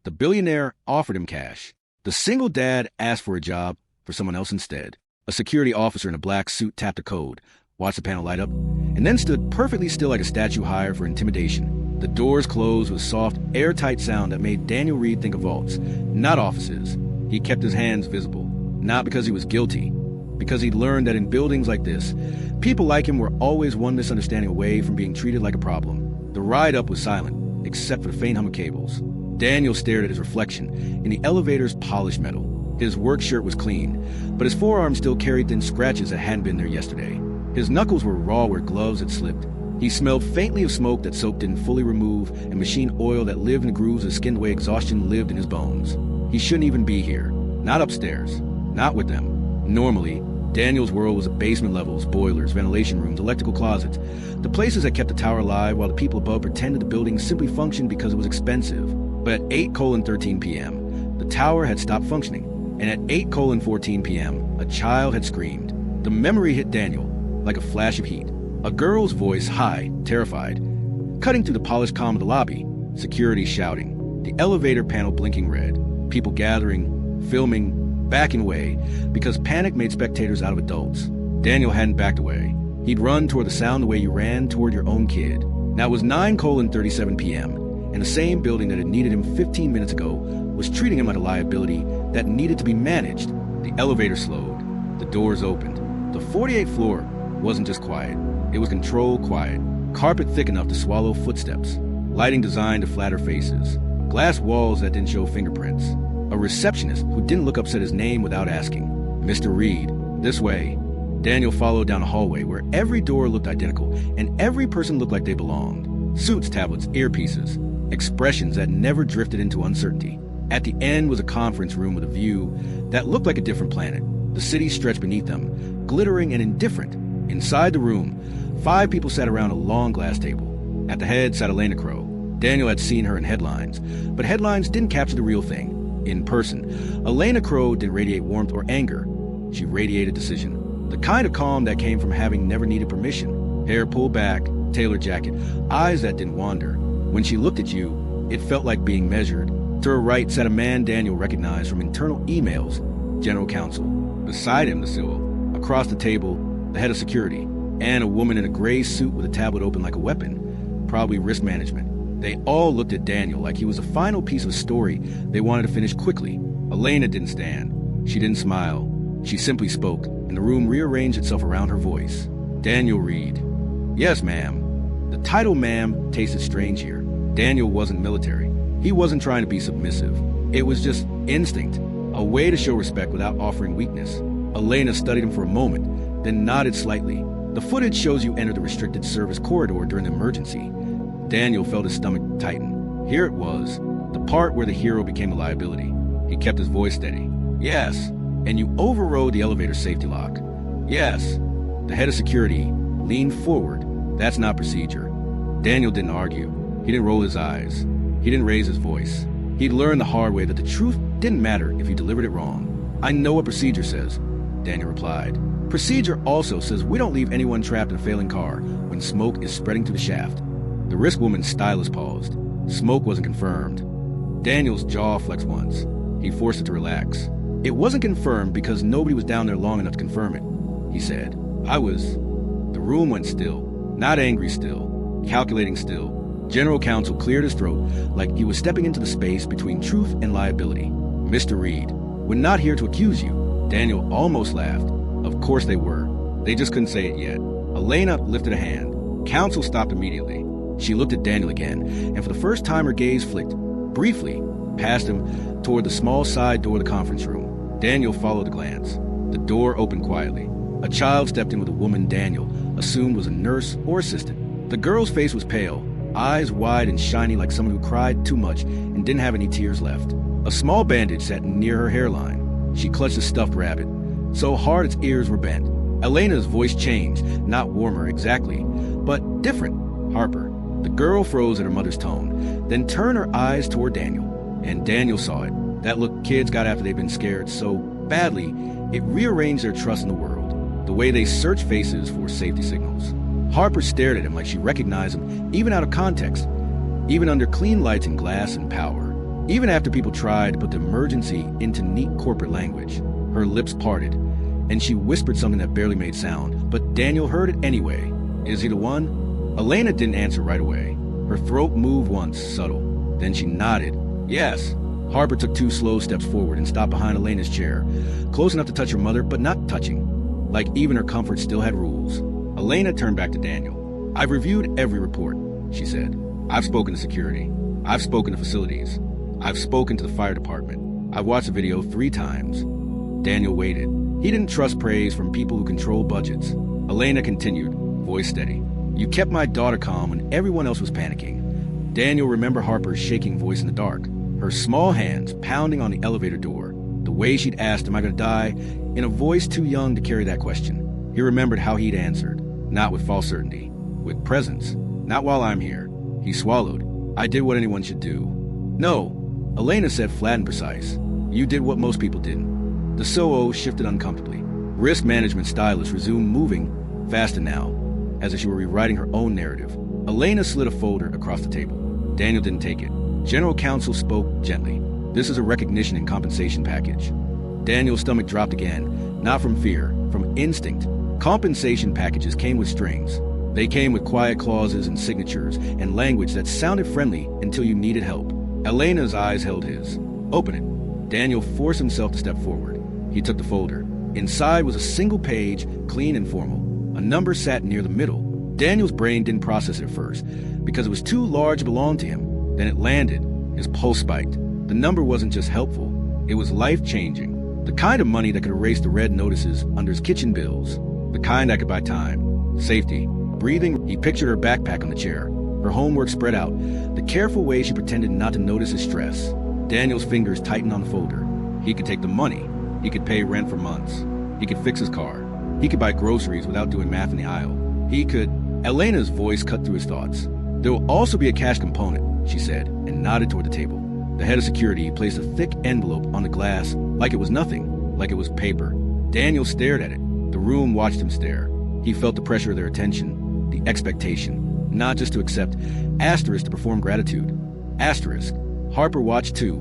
The billionaire offered him cash. The single dad asked for a job for someone else instead. A security officer in a black suit tapped a code, watched the panel light up, and then stood perfectly still like a statue hired for intimidation. The doors closed with soft, airtight sound that made Daniel Reed think of vaults, not offices. He kept his hands visible, not because he was guilty, because he'd learned that in buildings like this, people like him were always one misunderstanding away from being treated like a problem. The ride up was silent, except for the faint hum of cables. Daniel stared at his reflection in the elevator's polished metal. His work shirt was clean, but his forearm still carried thin scratches that hadn't been there yesterday. His knuckles were raw where gloves had slipped. He smelled faintly of smoke that soap didn't fully remove and machine oil that lived in the grooves that skinned the way exhaustion lived in his bones. He shouldn't even be here. Not upstairs. Not with them. Normally, Daniel's world was at basement levels, boilers, ventilation rooms, electrical closets, the places that kept the tower alive while the people above pretended the building simply functioned because it was expensive. But at 8:13 p.m., the tower had stopped functioning, and at 8:14 p.m., a child had screamed. The memory hit Daniel like a flash of heat. A girl's voice, high, terrified, cutting through the polished calm of the lobby, security shouting, the elevator panel blinking red, people gathering, filming, backing away, because panic made spectators out of adults. Daniel hadn't backed away. He'd run toward the sound the way you ran toward your own kid. Now it was 9:37 p.m., and the same building that had needed him 15 minutes ago was treating him like a liability that needed to be managed. The elevator slowed. The doors opened. The 48th floor wasn't just quiet. It was controlled quiet. Carpet thick enough to swallow footsteps. Lighting designed to flatter faces. Glass walls that didn't show fingerprints. A receptionist who didn't look up said his name without asking. Mr. Reed, this way. Daniel followed down a hallway where every door looked identical and every person looked like they belonged. Suits, tablets, earpieces. Expressions that never drifted into uncertainty. At the end was a conference room with a view that looked like a different planet. The city stretched beneath them, glittering and indifferent. Inside the room, 5 people sat around a long glass table. At the head sat Elena Crow. Daniel had seen her in headlines, but headlines didn't capture the real thing. In person, Elena Crow didn't radiate warmth or anger. She radiated decision. The kind of calm that came from having never needed permission. Hair pulled back, tailored jacket, eyes that didn't wander. When she looked at you, it felt like being measured. To her right sat a man Daniel recognized from internal emails, general counsel. Beside him, the civil. Across the table, the head of security, and a woman in a gray suit with a tablet open like a weapon, probably risk management. They all looked at Daniel like he was a final piece of a story they wanted to finish quickly. Elena didn't stand. She didn't smile. She simply spoke, and the room rearranged itself around her voice. Daniel Reed. Yes, ma'am. The title ma'am tasted strange here. Daniel wasn't military. He wasn't trying to be submissive. It was just instinct, a way to show respect without offering weakness. Elena studied him for a moment, then nodded slightly. The footage shows you enter the restricted service corridor during the emergency. Daniel felt his stomach tighten. Here it was, the part where the hero became a liability. He kept his voice steady. Yes, and you overrode the elevator safety lock. Yes. The head of security leaned forward. That's not procedure. Daniel didn't argue. He didn't roll his eyes. He didn't raise his voice. He'd learned the hard way that the truth didn't matter if he delivered it wrong. I know what procedure says, Daniel replied. Procedure also says we don't leave anyone trapped in a failing car when smoke is spreading through the shaft. The risk woman's stylist paused. Smoke wasn't confirmed. Daniel's jaw flexed once. He forced it to relax. It wasn't confirmed because nobody was down there long enough to confirm it, he said. The room went still. Not angry still. Calculating still. General counsel cleared his throat like he was stepping into the space between truth and liability. Mr. Reed, we're not here to accuse you. Daniel almost laughed. Of course they were. They just couldn't say it yet. Elena lifted a hand. Counsel stopped immediately. She looked at Daniel again, and for the first time her gaze flicked, briefly, past him toward the small side door of the conference room. Daniel followed the glance. The door opened quietly. A child stepped in with a woman Daniel assumed was a nurse or assistant. The girl's face was pale, eyes wide and shiny like someone who cried too much and didn't have any tears left. A small bandage sat near her hairline. She clutched a stuffed rabbit, so hard its ears were bent. Elena's voice changed, not warmer exactly, but different. Harper. The girl froze at her mother's tone, then turned her eyes toward Daniel. And Daniel saw it. That look kids got after they've been scared so badly, it rearranged their trust in the world, the way they search faces for safety signals. Harper stared at him like she recognized him, even out of context, even under clean lights and glass and power. Even after people tried to put the emergency into neat corporate language, her lips parted, and she whispered something that barely made sound, but Daniel heard it anyway. Is he the one? Elena didn't answer right away. Her throat moved once, subtle. Then she nodded. Yes. Harper took 2 slow steps forward and stopped behind Elena's chair, close enough to touch her mother, but not touching. Like even her comfort still had rules. Elena turned back to Daniel. I've reviewed every report, she said. I've spoken to security. I've spoken to facilities. I've spoken to the fire department. I've watched the video 3 times. Daniel waited. He didn't trust praise from people who control budgets. Elena continued, voice steady. You kept my daughter calm when everyone else was panicking. Daniel remembered Harper's shaking voice in the dark, her small hands pounding on the elevator door, the way she'd asked, am I going to die, in a voice too young to carry that question. He remembered how he'd answered, not with false certainty, with presence. Not while I'm here. He swallowed. I did what anyone should do. No, Elena said flat and precise. You did what most people didn't. The SOO shifted uncomfortably. Risk management stylist resumed moving, faster now, as if she were rewriting her own narrative. Elena slid a folder across the table. Daniel didn't take it. General counsel spoke gently. This is a recognition and compensation package. Daniel's stomach dropped again, not from fear, from instinct. Compensation packages came with strings. They came with quiet clauses and signatures and language that sounded friendly until you needed help. Elena's eyes held his. Open it. Daniel forced himself to step forward. He took the folder. Inside was a single page, clean and formal. A number sat near the middle. Daniel's brain didn't process it at first, because it was too large to belong to him. Then it landed. His pulse spiked. The number wasn't just helpful. It was life-changing. The kind of money that could erase the red notices under his kitchen bills. The kind that could buy time. Safety. Breathing. He pictured her backpack on the chair. Her homework spread out. The careful way she pretended not to notice his stress. Daniel's fingers tightened on the folder. He could take the money. He could pay rent for months. He could fix his car. He could buy groceries without doing math in the aisle. He could... Elena's voice cut through his thoughts. There will also be a cash component, she said, and nodded toward the table. The head of security placed a thick envelope on the glass, like it was nothing, like it was paper. Daniel stared at it. The room watched him stare. He felt the pressure of their attention, the expectation, not just to accept, asterisk to perform gratitude. Asterisk. Harper watched too,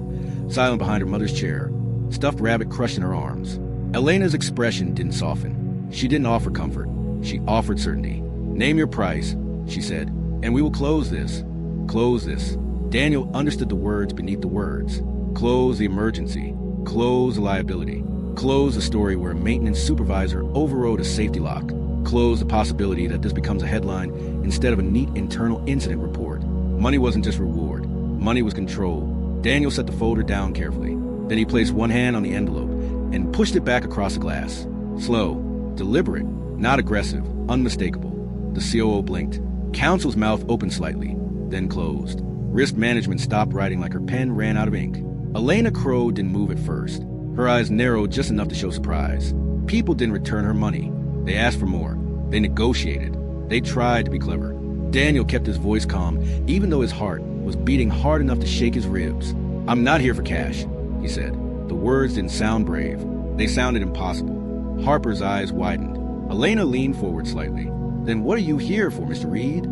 silent behind her mother's chair, stuffed rabbit crushed in her arms. Elena's expression didn't soften. She didn't offer comfort. She offered certainty. Name your price, she said, and we will close this. Close this. Daniel understood the words beneath the words. Close the emergency. Close the liability. Close the story where a maintenance supervisor overrode a safety lock. Close the possibility that this becomes a headline instead of a neat internal incident report. Money wasn't just reward. Money was control. Daniel set the folder down carefully. Then he placed one hand on the envelope and pushed it back across the glass. Slow, deliberate, not aggressive, unmistakable. The COO blinked. Counsel's mouth opened slightly, then closed. Risk management stopped writing like her pen ran out of ink. Elena Crow didn't move at first. Her eyes narrowed just enough to show surprise. People didn't return her money. They asked for more. They negotiated. They tried to be clever. Daniel kept his voice calm, even though his heart was beating hard enough to shake his ribs. I'm not here for cash, he said. The words didn't sound brave. They sounded impossible. Harper's eyes widened. Elena leaned forward slightly. Then what are you here for, Mr. Reed?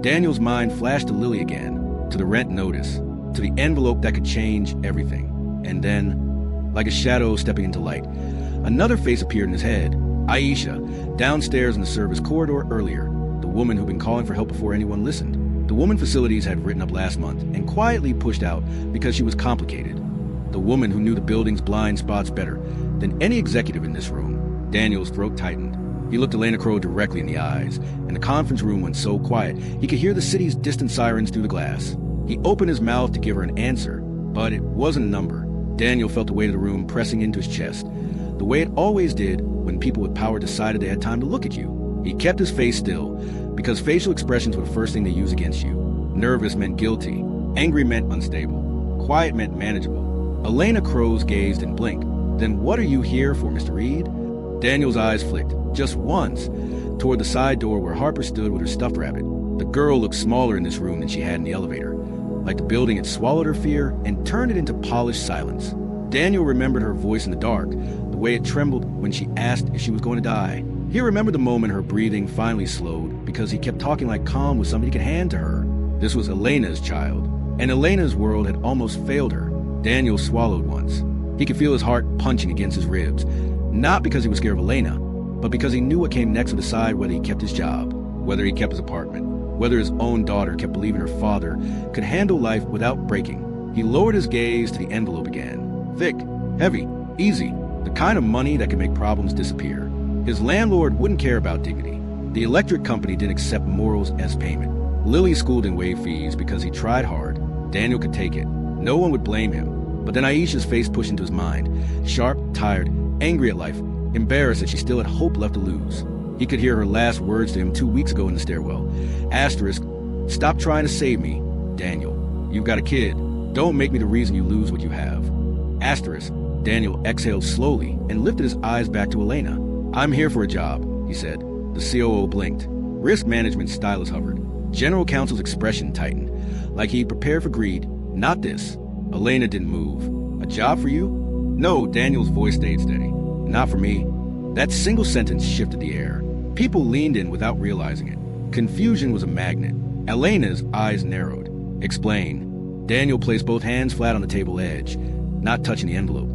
Daniel's mind flashed to Lily again, to the rent notice, to the envelope that could change everything. And then, like a shadow stepping into light, another face appeared in his head. Aisha, downstairs in the service corridor earlier, the woman who'd been calling for help before anyone listened. The woman facilities had written up last month and quietly pushed out because she was complicated. The woman who knew the building's blind spots better than any executive in this room. Daniel's throat tightened. He looked Elena Crow directly in the eyes, and the conference room went so quiet he could hear the city's distant sirens through the glass. He opened his mouth to give her an answer, but it wasn't a number. Daniel felt the weight of the room pressing into his chest, the way it always did when people with power decided they had time to look at you. He kept his face still, because facial expressions were the first thing they use against you. Nervous meant guilty. Angry meant unstable. Quiet meant manageable. Elena Crow's gazed and blinked. Then what are you here for, Mr. Reed? Daniel's eyes flicked, just once, toward the side door where Harper stood with her stuffed rabbit. The girl looked smaller in this room than she had in the elevator, like the building had swallowed her fear and turned it into polished silence. Daniel remembered her voice in the dark, the way it trembled when she asked if she was going to die. He remembered the moment her breathing finally slowed because he kept talking like calm was something he could hand to her. This was Elena's child, and Elena's world had almost failed her. Daniel swallowed once. He could feel his heart punching against his ribs, not because he was scared of Elena, but because he knew what came next would decide whether he kept his job, whether he kept his apartment, whether his own daughter kept believing her father could handle life without breaking. He lowered his gaze to the envelope again. Thick, heavy, easy, the kind of money that could make problems disappear. His landlord wouldn't care about dignity. The electric company didn't accept morals as payment. Lily schooled and waived fees because he tried hard. Daniel could take it. No one would blame him. But then Aisha's face pushed into his mind. Sharp, tired, angry at life, embarrassed that she still had hope left to lose. He could hear her last words to him 2 weeks ago in the stairwell. Asterisk, stop trying to save me, Daniel. You've got a kid. Don't make me the reason you lose what you have. Asterisk, Daniel exhaled slowly and lifted his eyes back to Elena. I'm here for a job, he said. The COO blinked. Risk management stylus hovered. General counsel's expression tightened, like he prepared for greed. Not this. Elena didn't move. A job for you? No, Daniel's voice stayed steady. Not for me. That single sentence shifted the air. People leaned in without realizing it. Confusion was a magnet. Elena's eyes narrowed. Explain. Daniel placed both hands flat on the table edge, not touching the envelope,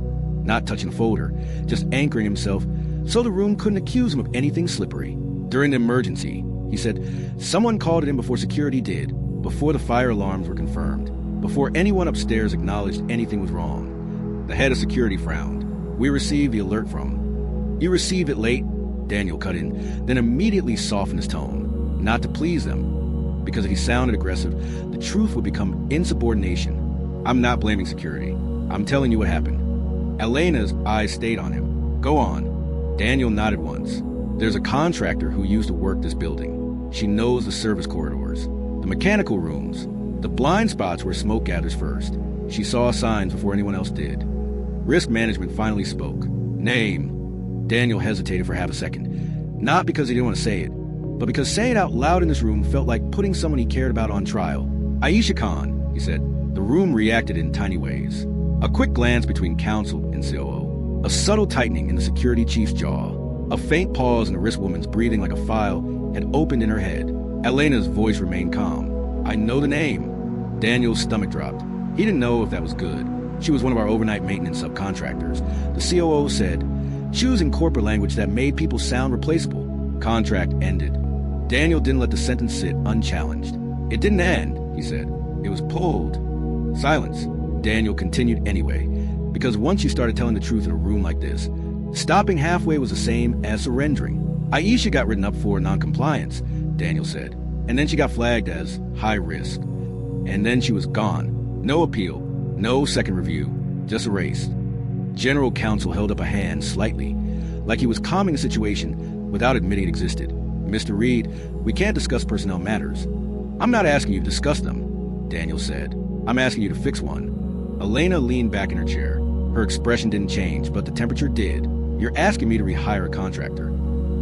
not touching the folder, just anchoring himself so the room couldn't accuse him of anything slippery. During the emergency, he said, someone called it in before security did, before the fire alarms were confirmed, before anyone upstairs acknowledged anything was wrong. The head of security frowned. We received the alert from. You received it late, Daniel cut in, then immediately softened his tone, not to please them, because if he sounded aggressive, the truth would become insubordination. I'm not blaming security. I'm telling you what happened. Elena's eyes stayed on him. Go on. Daniel nodded once. There's a contractor who used to work this building. She knows the service corridors, the mechanical rooms, the blind spots where smoke gathers first. She saw signs before anyone else did. Risk management finally spoke. Name. Daniel hesitated for half a second, not because he didn't want to say it, but because saying it out loud in this room felt like putting someone he cared about on trial. Aisha Khan, he said. The room reacted in tiny ways. A quick glance between counsel and COO. A subtle tightening in the security chief's jaw. A faint pause in the risk woman's breathing like a file had opened in her head. Elena's voice remained calm. I know the name. Daniel's stomach dropped. He didn't know if that was good. She was one of our overnight maintenance subcontractors. The COO said, choosing corporate language that made people sound replaceable. Contract ended. Daniel didn't let the sentence sit unchallenged. It didn't end, he said. It was pulled. Silence. Daniel continued anyway, because once you started telling the truth in a room like this, stopping halfway was the same as surrendering. Aisha got written up for noncompliance, Daniel said, and then she got flagged as high risk. And then she was gone. No appeal, no second review, just erased. General counsel held up a hand slightly, like he was calming the situation without admitting it existed. Mr. Reed, we can't discuss personnel matters. I'm not asking you to discuss them, Daniel said. I'm asking you to fix one. Elena leaned back in her chair. Her expression didn't change, but the temperature did. You're asking me to rehire a contractor.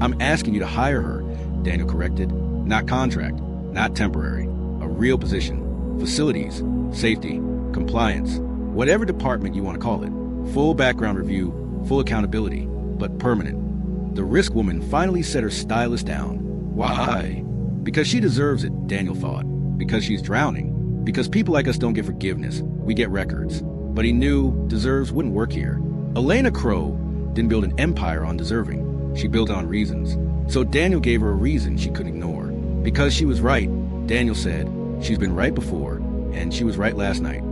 I'm asking you to hire her, Daniel corrected. Not contract, not temporary. A real position. Facilities, safety, compliance, whatever department you want to call it. Full background review, full accountability, but permanent. The risk woman finally set her stylus down. Why? Because she deserves it, Daniel thought. Because she's drowning. Because people like us don't get forgiveness. We get records. But he knew deserves wouldn't work here. Elena Crow didn't build an empire on deserving. She built it on reasons. So Daniel gave her a reason she couldn't ignore. Because she was right, Daniel said. She's been right before, and she was right last night.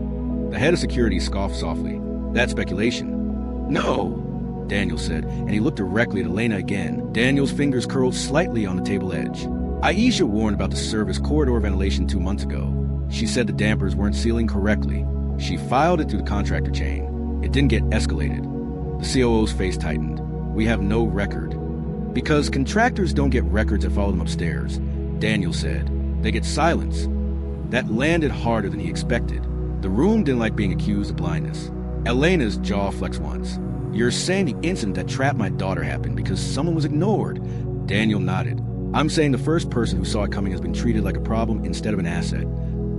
The head of security scoffed softly. That's speculation. No, Daniel said, and he looked directly at Elena again. Daniel's fingers curled slightly on the table edge. Aisha warned about the service corridor ventilation 2 months ago. She said the dampers weren't sealing correctly. She filed it through the contractor chain. It didn't get escalated. The COO's face tightened. We have no record. Because contractors don't get records that follow them upstairs, Daniel said. They get silence. That landed harder than he expected. The room didn't like being accused of blindness. Elena's jaw flexed once. You're saying the incident that trapped my daughter happened because someone was ignored. Daniel nodded. I'm saying the first person who saw it coming has been treated like a problem instead of an asset.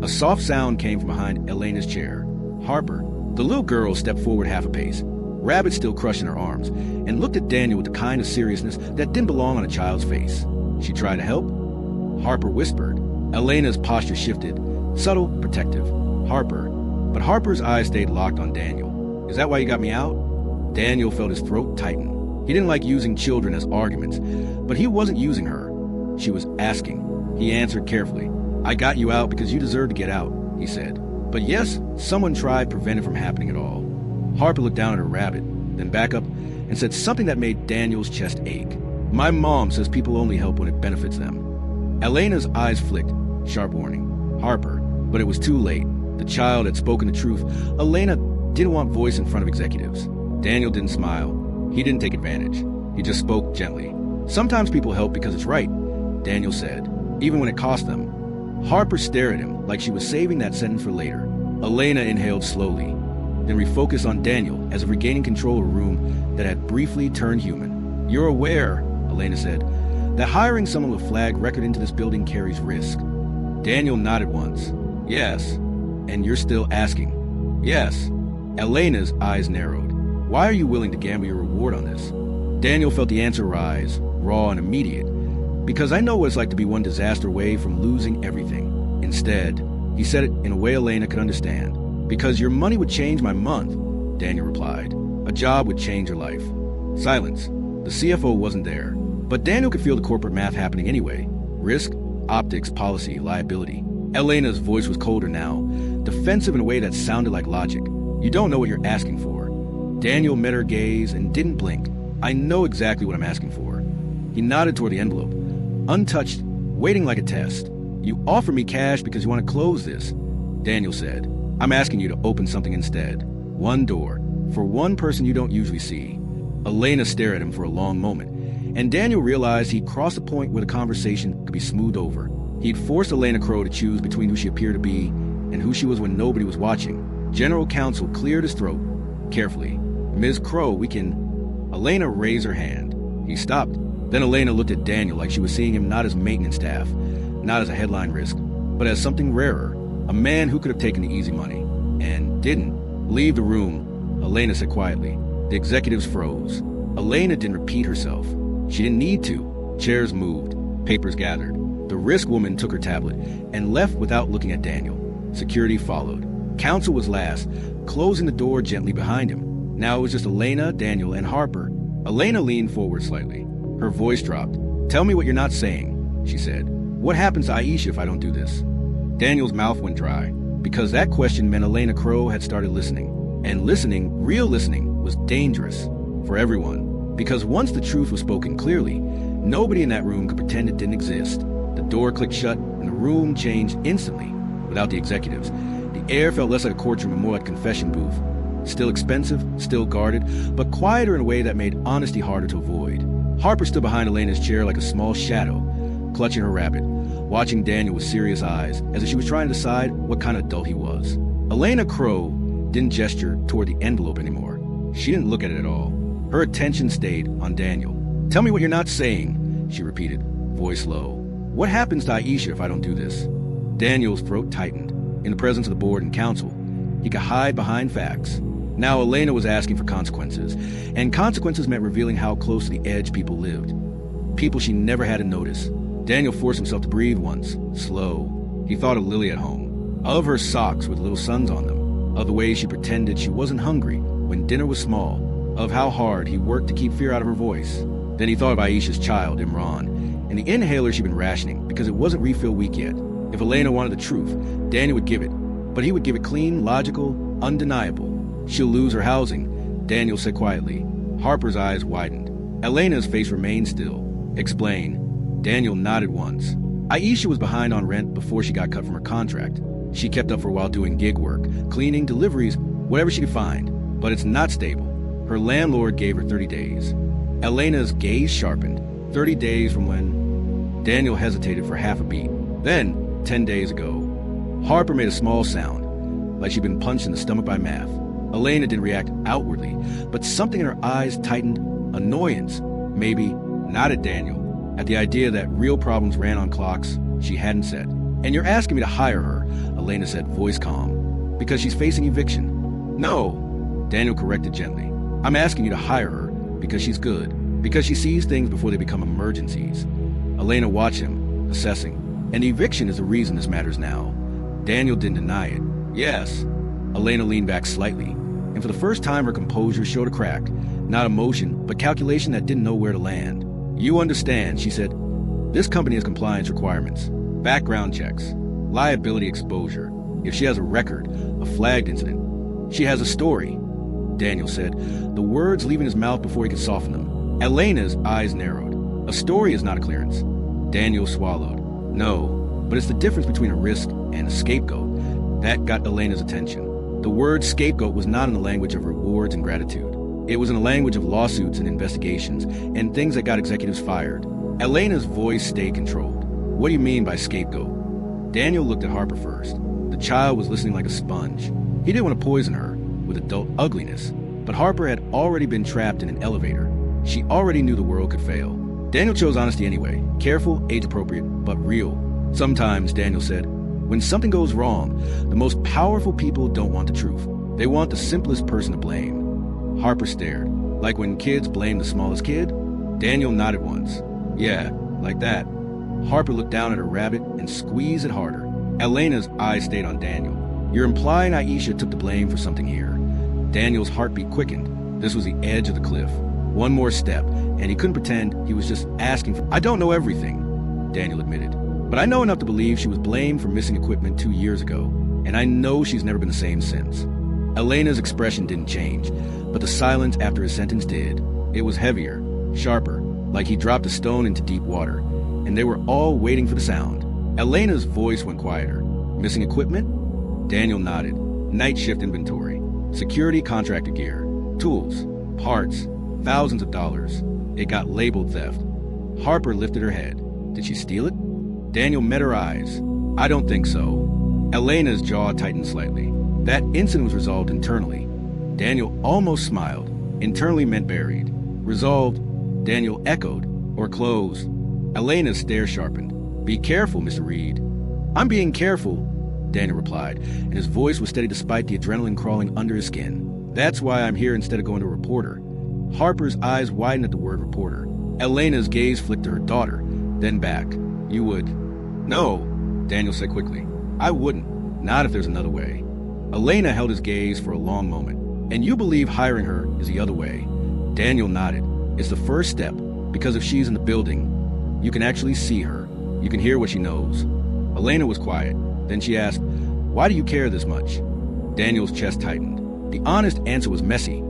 A soft sound came from behind Elena's chair. Harper, the little girl, stepped forward half a pace, rabbit still crushed in her arms, and looked at Daniel with the kind of seriousness that didn't belong on a child's face. She tried to help. Harper whispered. Elena's posture shifted, subtle, protective. Harper, But Harper's eyes stayed locked on Daniel. Is that why you got me out? Daniel felt his throat tighten. He didn't like using children as arguments, but he wasn't using her. She was asking. He answered carefully. I got you out because you deserve to get out, he said. But yes, someone tried to prevent it from happening at all. Harper looked down at her rabbit, then back up and said something that made Daniel's chest ache. My mom says people only help when it benefits them. Elena's eyes flicked. Sharp warning. Harper. But it was too late. The child had spoken the truth. Elena didn't want voice in front of executives. Daniel didn't smile. He didn't take advantage. He just spoke gently. Sometimes people help because it's right, Daniel said, even when it cost them. Harper stared at him like she was saving that sentence for later. Elena inhaled slowly, then refocused on Daniel as if regaining control of a room that had briefly turned human. You're aware, Elena said, that hiring someone with flag record into this building carries risk. Daniel nodded once. Yes. And you're still asking? Yes. Elena's eyes narrowed. Why are you willing to gamble your reward on this? Daniel felt the answer rise, raw and immediate. Because I know what it's like to be one disaster away from losing everything. Instead, he said it in a way Elena could understand. Because your money would change my month, Daniel replied. A job would change your life. Silence. The CFO wasn't there. But Daniel could feel the corporate math happening anyway. Risk, optics, policy, liability. Elena's voice was colder now, defensive in a way that sounded like logic. You don't know what you're asking for. Daniel met her gaze and didn't blink. I know exactly what I'm asking for. He nodded toward the envelope, untouched, waiting like a test. You offer me cash because you want to close this, Daniel said. I'm asking you to open something instead. One door, for one person you don't usually see. Elena stared at him for a long moment, and Daniel realized he'd crossed a point where the conversation could be smoothed over. He'd forced Elena Crow to choose between who she appeared to be and who she was when nobody was watching. General counsel cleared his throat. Carefully. Ms. Crow, we can... Elena raised her hand. He stopped. Then Elena looked at Daniel like she was seeing him not as maintenance staff, not as a headline risk, but as something rarer. A man who could have taken the easy money. And didn't. Leave the room, Elena said quietly. The executives froze. Elena didn't repeat herself. She didn't need to. Chairs moved. Papers gathered. The risk woman took her tablet and left without looking at Daniel. Security followed. Counsel was last, closing the door gently behind him. Now it was just Elena, Daniel, and Harper. Elena leaned forward slightly. Her voice dropped. Tell me what you're not saying, she said. What happens to Aisha if I don't do this? Daniel's mouth went dry, because that question meant Elena Crow had started listening. And listening, real listening, was dangerous for everyone. Because once the truth was spoken clearly, nobody in that room could pretend it didn't exist. The door clicked shut, and the room changed instantly. Without the executives, the air felt less like a courtroom and more like a confession booth. Still expensive, still guarded, but quieter in a way that made honesty harder to avoid. Harper stood behind Elena's chair like a small shadow, clutching her rabbit, watching Daniel with serious eyes, as if she was trying to decide what kind of adult he was. Elena Crow didn't gesture toward the envelope anymore. She didn't look at it at all. Her attention stayed on Daniel. Tell me what you're not saying, she repeated, voice low. What happens to Aisha if I don't do this? Daniel's throat tightened. In the presence of the board and counsel, he could hide behind facts. Now Elena was asking for consequences, and consequences meant revealing how close to the edge people lived. People she never had to notice. Daniel forced himself to breathe once, slow. He thought of Lily at home, of her socks with little suns on them, of the way she pretended she wasn't hungry when dinner was small, of how hard he worked to keep fear out of her voice. Then he thought of Aisha's child, Imran, and the inhaler she'd been rationing because it wasn't refill week yet. If Elena wanted the truth, Daniel would give it, but he would give it clean, logical, undeniable. She'll lose her housing, Daniel said quietly. Harper's eyes widened. Elena's face remained still. Explain. Daniel nodded once. Aisha was behind on rent before she got cut from her contract. She kept up for a while doing gig work, cleaning, deliveries, whatever she could find. But it's not stable. Her landlord gave her 30 days. Elena's gaze sharpened. 30 days from when... Daniel hesitated for half a beat. Then, 10 days ago, Harper made a small sound, like she'd been punched in the stomach by math. Elena didn't react outwardly, but something in her eyes tightened. Annoyance, maybe, not at Daniel, at the idea that real problems ran on clocks she hadn't set. And you're asking me to hire her, Elena said, voice calm, because she's facing eviction. No, Daniel corrected gently. I'm asking you to hire her because she's good, because she sees things before they become emergencies. Elena watched him, assessing. And the eviction is the reason this matters now. Daniel didn't deny it. Yes. Elena leaned back slightly, and for the first time her composure showed a crack. Not emotion, but calculation that didn't know where to land. "You understand," she said. "This company has compliance requirements, background checks, liability exposure. If she has a record, a flagged incident, she has a story," Daniel said, the words leaving his mouth before he could soften them. Elena's eyes narrowed. "A story is not a clearance." Daniel swallowed. "No, but it's the difference between a risk and a scapegoat." That got Elena's attention. The word scapegoat was not in the language of rewards and gratitude. It was in the language of lawsuits and investigations and things that got executives fired. Elena's voice stayed controlled. "What do you mean by scapegoat?" Daniel looked at Harper first. The child was listening like a sponge. He didn't want to poison her with adult ugliness, but Harper had already been trapped in an elevator. She already knew the world could fail. Daniel chose honesty anyway. Careful, age-appropriate, but real. "Sometimes," Daniel said, "when something goes wrong, the most powerful people don't want the truth. They want the simplest person to blame." Harper stared. "Like when kids blame the smallest kid?" Daniel nodded once. "Yeah, like that." Harper looked down at her rabbit and squeezed it harder. Elena's eyes stayed on Daniel. "You're implying Aisha took the blame for something here." Daniel's heartbeat quickened. This was the edge of the cliff. One more step, and he couldn't pretend he was just asking for— "I don't know everything," Daniel admitted, "but I know enough to believe she was blamed for missing equipment 2 years ago, and I know she's never been the same since." Elena's expression didn't change, but the silence after his sentence did. It was heavier, sharper, like he dropped a stone into deep water, and they were all waiting for the sound. Elena's voice went quieter. "Missing equipment?" Daniel nodded. "Night shift inventory, security contracted gear, tools, parts, thousands of dollars. It got labeled theft." Harper lifted her head. "Did she steal it?" Daniel met her eyes. "I don't think so." Elena's jaw tightened slightly. That incident was resolved internally. Daniel almost smiled. Internally meant buried. Resolved, Daniel echoed, or closed. Elena's stare sharpened. "Be careful, Mr. Reed." "I'm being careful," Daniel replied, and his voice was steady despite the adrenaline crawling under his skin. "That's why I'm here instead of going to a reporter." Harper's eyes widened at the word reporter. Elena's gaze flicked to her daughter, then back. "You would—" "No," Daniel said quickly. "I wouldn't. Not if there's another way." Elena held his gaze for a long moment. "And you believe hiring her is the other way?" Daniel nodded. "It's the first step, because if she's in the building, you can actually see her. You can hear what she knows." Elena was quiet. Then she asked, "Why do you care this much?" Daniel's chest tightened. The honest answer was messy.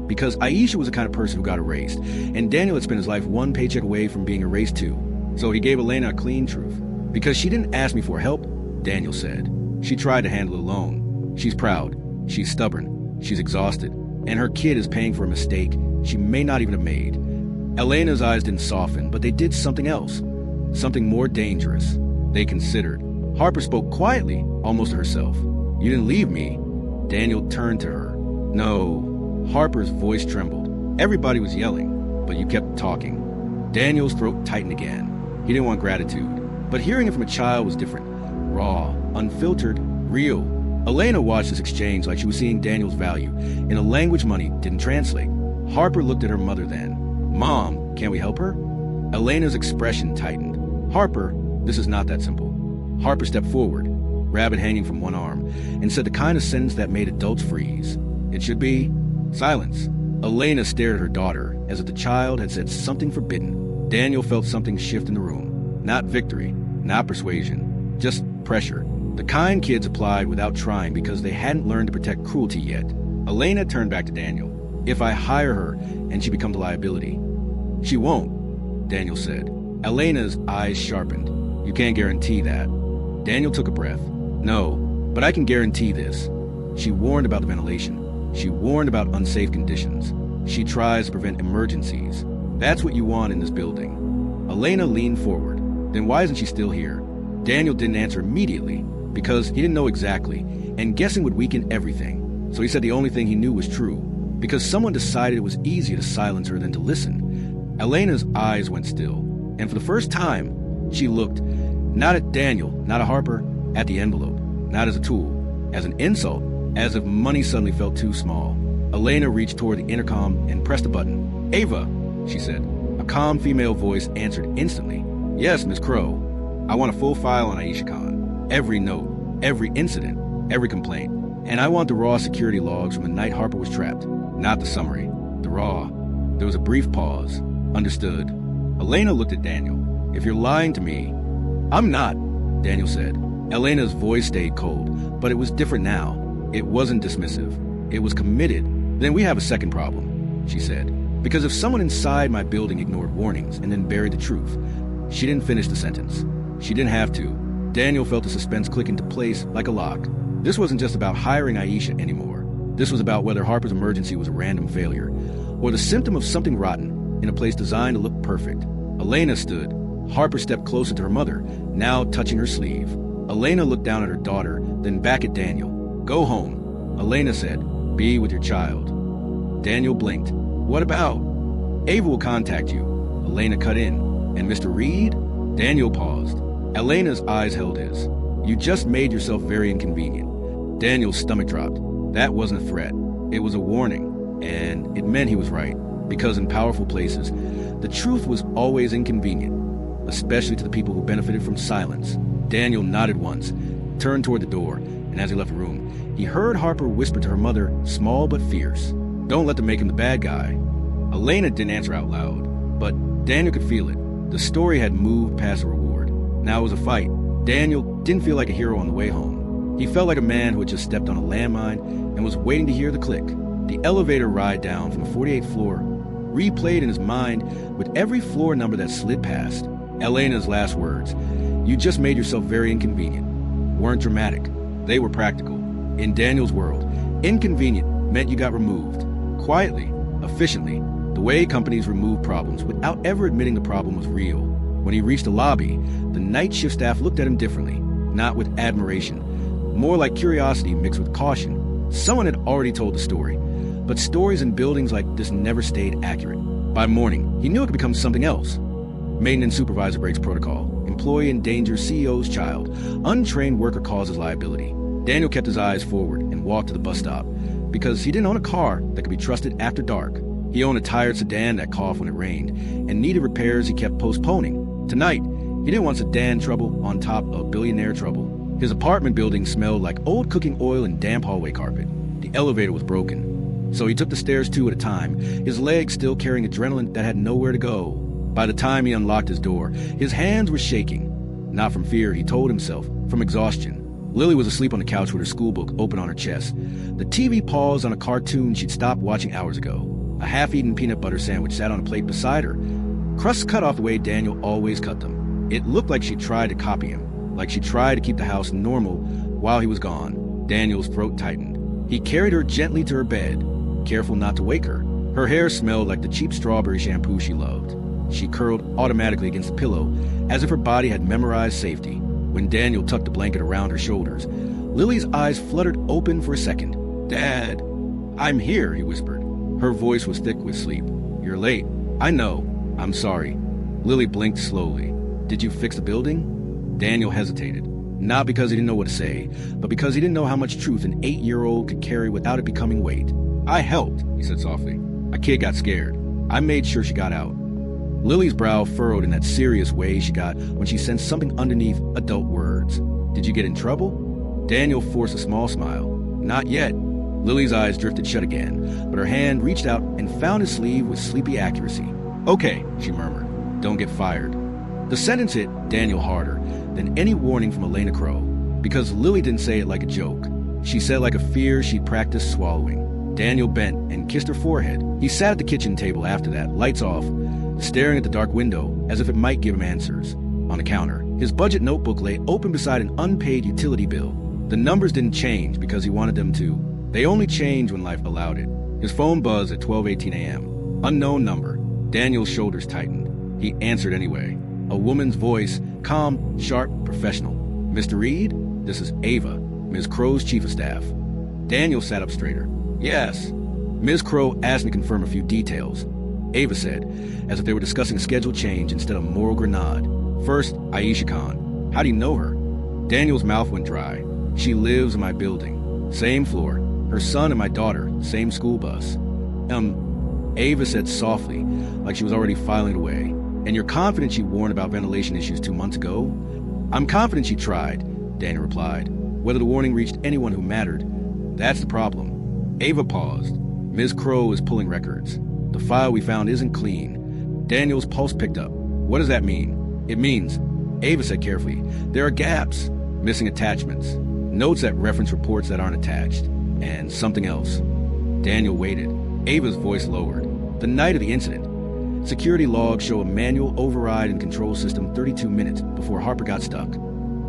Because Aisha was the kind of person who got erased, and Daniel had spent his life one paycheck away from being erased too. So he gave Elena a clean truth. "Because she didn't ask me for help," Daniel said. "She tried to handle it alone. She's proud. She's stubborn. She's exhausted. And her kid is paying for a mistake she may not even have made." Elena's eyes didn't soften, but they did something else. Something more dangerous. They considered. Harper spoke quietly, almost to herself. "You didn't leave me." Daniel turned to her. "No." Harper's voice trembled. Everybody was yelling, but you kept talking. Daniel's throat tightened again. He didn't want gratitude, but hearing it from a child was different. Raw, unfiltered, real. Elena watched this exchange like she was seeing Daniel's value in a language money didn't translate. Harper looked at her mother then. "Mom, can't we help her?" Elena's expression tightened. "Harper, this is not that simple." Harper stepped forward, rabbit hanging from one arm, and said the kind of sentence that made adults freeze. "It should be silence." Elena stared at her daughter as if the child had said something forbidden. Daniel felt something shift in the room. Not victory, not persuasion, just pressure. The kind kids applied without trying because they hadn't learned to protect cruelty yet. Elena turned back to Daniel. "If I hire her and she becomes a liability." "She won't," Daniel said. Elena's eyes sharpened. "You can't guarantee that." Daniel took a breath. "No, but I can guarantee this. She warned about the ventilation. She warned about unsafe conditions. She tries to prevent emergencies. That's what you want in this building." Elena leaned forward. "Then why isn't she still here?" Daniel didn't answer immediately because he didn't know exactly, and guessing would weaken everything. So he said the only thing he knew was true, because someone decided it was easier to silence her than to listen. Elena's eyes went still, and for the first time, she looked, not at Daniel, not at Harper, at the envelope, not as a tool, as an insult, as if money suddenly felt too small. Elena reached toward the intercom and pressed a button. "Ava," she said. A calm female voice answered instantly. "Yes, Miss Crow. I want a full file on Aisha Khan. Every note, every incident, every complaint. And I want the raw security logs from the night Harper was trapped, not the summary. The raw. There was a brief pause. Understood. Elena looked at Daniel. If you're lying to me... I'm not, Daniel said. Elena's voice stayed cold, but it was different now. It wasn't dismissive. It was committed. Then we have a second problem, she said. Because if someone inside my building ignored warnings and then buried the truth... She didn't finish the sentence. She didn't have to. Daniel felt the suspense click into place like a lock. This wasn't just about hiring Aisha anymore. This was about whether Harper's emergency was a random failure or the symptom of something rotten in a place designed to look perfect. Elena stood. Harper stepped closer to her mother, now touching her sleeve. Elena looked down at her daughter, then back at Daniel. Go home, Elena said. Be with your child. Daniel blinked. What about? Ava will contact you. Elena cut in. And Mr. Reed? Daniel paused. Elena's eyes held his. You just made yourself very inconvenient. Daniel's stomach dropped. That wasn't a threat. It was a warning. And it meant he was right. Because in powerful places, the truth was always inconvenient, especially to the people who benefited from silence. Daniel nodded once, turned toward the door, and as he left the room, he heard Harper whisper to her mother, small but fierce, "Don't let them make him the bad guy." Elena didn't answer out loud, but Daniel could feel it. The story had moved past the reward. Now it was a fight. Daniel didn't feel like a hero on the way home. He felt like a man who had just stepped on a landmine and was waiting to hear the click. The elevator ride down from the 48th floor replayed in his mind with every floor number that slid past. Elena's last words, "You just made yourself very inconvenient," weren't dramatic. They were practical. In Daniel's world, inconvenient meant you got removed. Quietly, efficiently, the way companies remove problems without ever admitting the problem was real. When he reached the lobby, the night shift staff looked at him differently, not with admiration, more like curiosity mixed with caution. Someone had already told the story, but stories in buildings like this never stayed accurate. By morning, he knew it could become something else. Maintenance supervisor breaks protocol. Employee endangers CEO's child. Untrained worker causes liability. Daniel kept his eyes forward and walked to the bus stop because he didn't own a car that could be trusted after dark. He owned a tired sedan that coughed when it rained and needed repairs he kept postponing. Tonight, he didn't want sedan trouble on top of billionaire trouble. His apartment building smelled like old cooking oil and damp hallway carpet. The elevator was broken, so he took the stairs two at a time, his legs still carrying adrenaline that had nowhere to go. By the time he unlocked his door, his hands were shaking. Not from fear, he told himself, from exhaustion. Lily was asleep on the couch with her schoolbook open on her chest. The TV paused on a cartoon she'd stopped watching hours ago. A half-eaten peanut butter sandwich sat on a plate beside her. Crusts cut off the way Daniel always cut them. It looked like she tried to copy him, like she tried to keep the house normal while he was gone. Daniel's throat tightened. He carried her gently to her bed, careful not to wake her. Her hair smelled like the cheap strawberry shampoo she loved. She curled automatically against the pillow, as if her body had memorized safety. When Daniel tucked the blanket around her shoulders, Lily's eyes fluttered open for a second. "Dad, I'm here," he whispered. Her voice was thick with sleep. "You're late." "I know. I'm sorry." Lily blinked slowly. "Did you fix the building?" Daniel hesitated. Not because he didn't know what to say, but because he didn't know how much truth an 8-year-old could carry without it becoming weight. "I helped," he said softly. "A kid got scared. I made sure she got out." Lily's brow furrowed in that serious way she got when she sensed something underneath adult words. "Did you get in trouble?" Daniel forced a small smile. "Not yet." Lily's eyes drifted shut again, but her hand reached out and found his sleeve with sleepy accuracy. "Okay," she murmured. "Don't get fired." The sentence hit Daniel harder than any warning from Elena Crow, because Lily didn't say it like a joke. She said it like a fear she'd practiced swallowing. Daniel bent and kissed her forehead. He sat at the kitchen table after that, lights off, staring at the dark window as if it might give him answers. On the counter, his budget notebook lay open beside an unpaid utility bill. The numbers didn't change because he wanted them to. They only changed when life allowed it. His phone buzzed at 12:18 a.m. Unknown number. Daniel's shoulders tightened. He answered anyway. A woman's voice, calm, sharp, professional. "Mr. Reed, this is Ava, Ms. Crow's chief of staff." Daniel sat up straighter. "Yes." Ms. Crow asked me to confirm a few details, Ava said, as if they were discussing a schedule change instead of moral grenade. "First, Aisha Khan. How do you know her?" Daniel's mouth went dry. "She lives in my building. Same floor. Her son and my daughter, same school bus." Ava said softly, like she was already filing it away. "And you're confident she warned about ventilation issues 2 months ago?" "I'm confident she tried," Daniel replied. "Whether the warning reached anyone who mattered, That's the problem. Ava paused. Ms. Crow is pulling records. The file we found isn't clean. Daniel's pulse picked up. What does that mean? It means, Ava said carefully, there are gaps, missing attachments, notes that reference reports that aren't attached, and something else. Daniel waited. Ava's voice lowered. The night of the incident, security logs show a manual override and control system 32 minutes before Harper got stuck.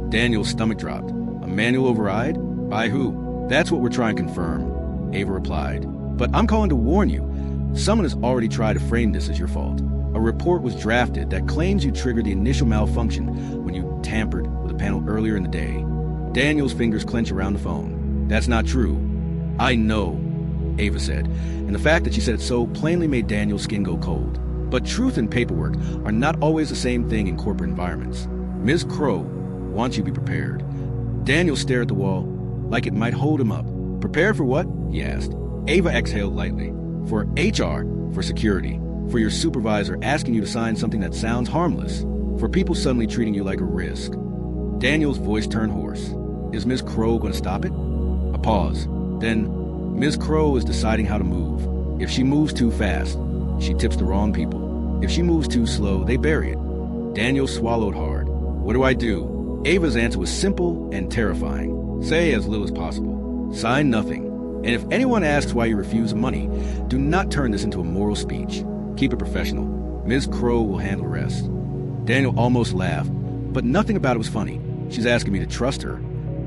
Daniel's stomach dropped. A manual override? By who? That's what we're trying to confirm, Ava replied. But I'm calling to warn you. Someone has already tried to frame this as your fault. A report was drafted that claims you triggered the initial malfunction when you tampered with a panel earlier in the day. Daniel's fingers clenched around the phone. That's not true. I know, Ava said, and the fact that she said it so plainly made Daniel's skin go cold. But truth and paperwork are not always the same thing in corporate environments. Ms. Crow wants you to be prepared. Daniel stared at the wall like it might hold him up. Prepared for what? He asked. Ava exhaled lightly. For HR, for security, for your supervisor asking you to sign something that sounds harmless, for people suddenly treating you like a risk. Daniel's voice turned hoarse. Is Ms. Crow going to stop it? A pause. Then, Ms. Crow is deciding how to move. If she moves too fast, she tips the wrong people. If she moves too slow, they bury it. Daniel swallowed hard. What do I do? Ava's answer was simple and terrifying. Say as little as possible. Sign nothing. And if anyone asks why you refuse money, do not turn this into a moral speech. Keep it professional. Ms. Crow will handle the rest. Daniel almost laughed, but nothing about it was funny. She's asking me to trust her.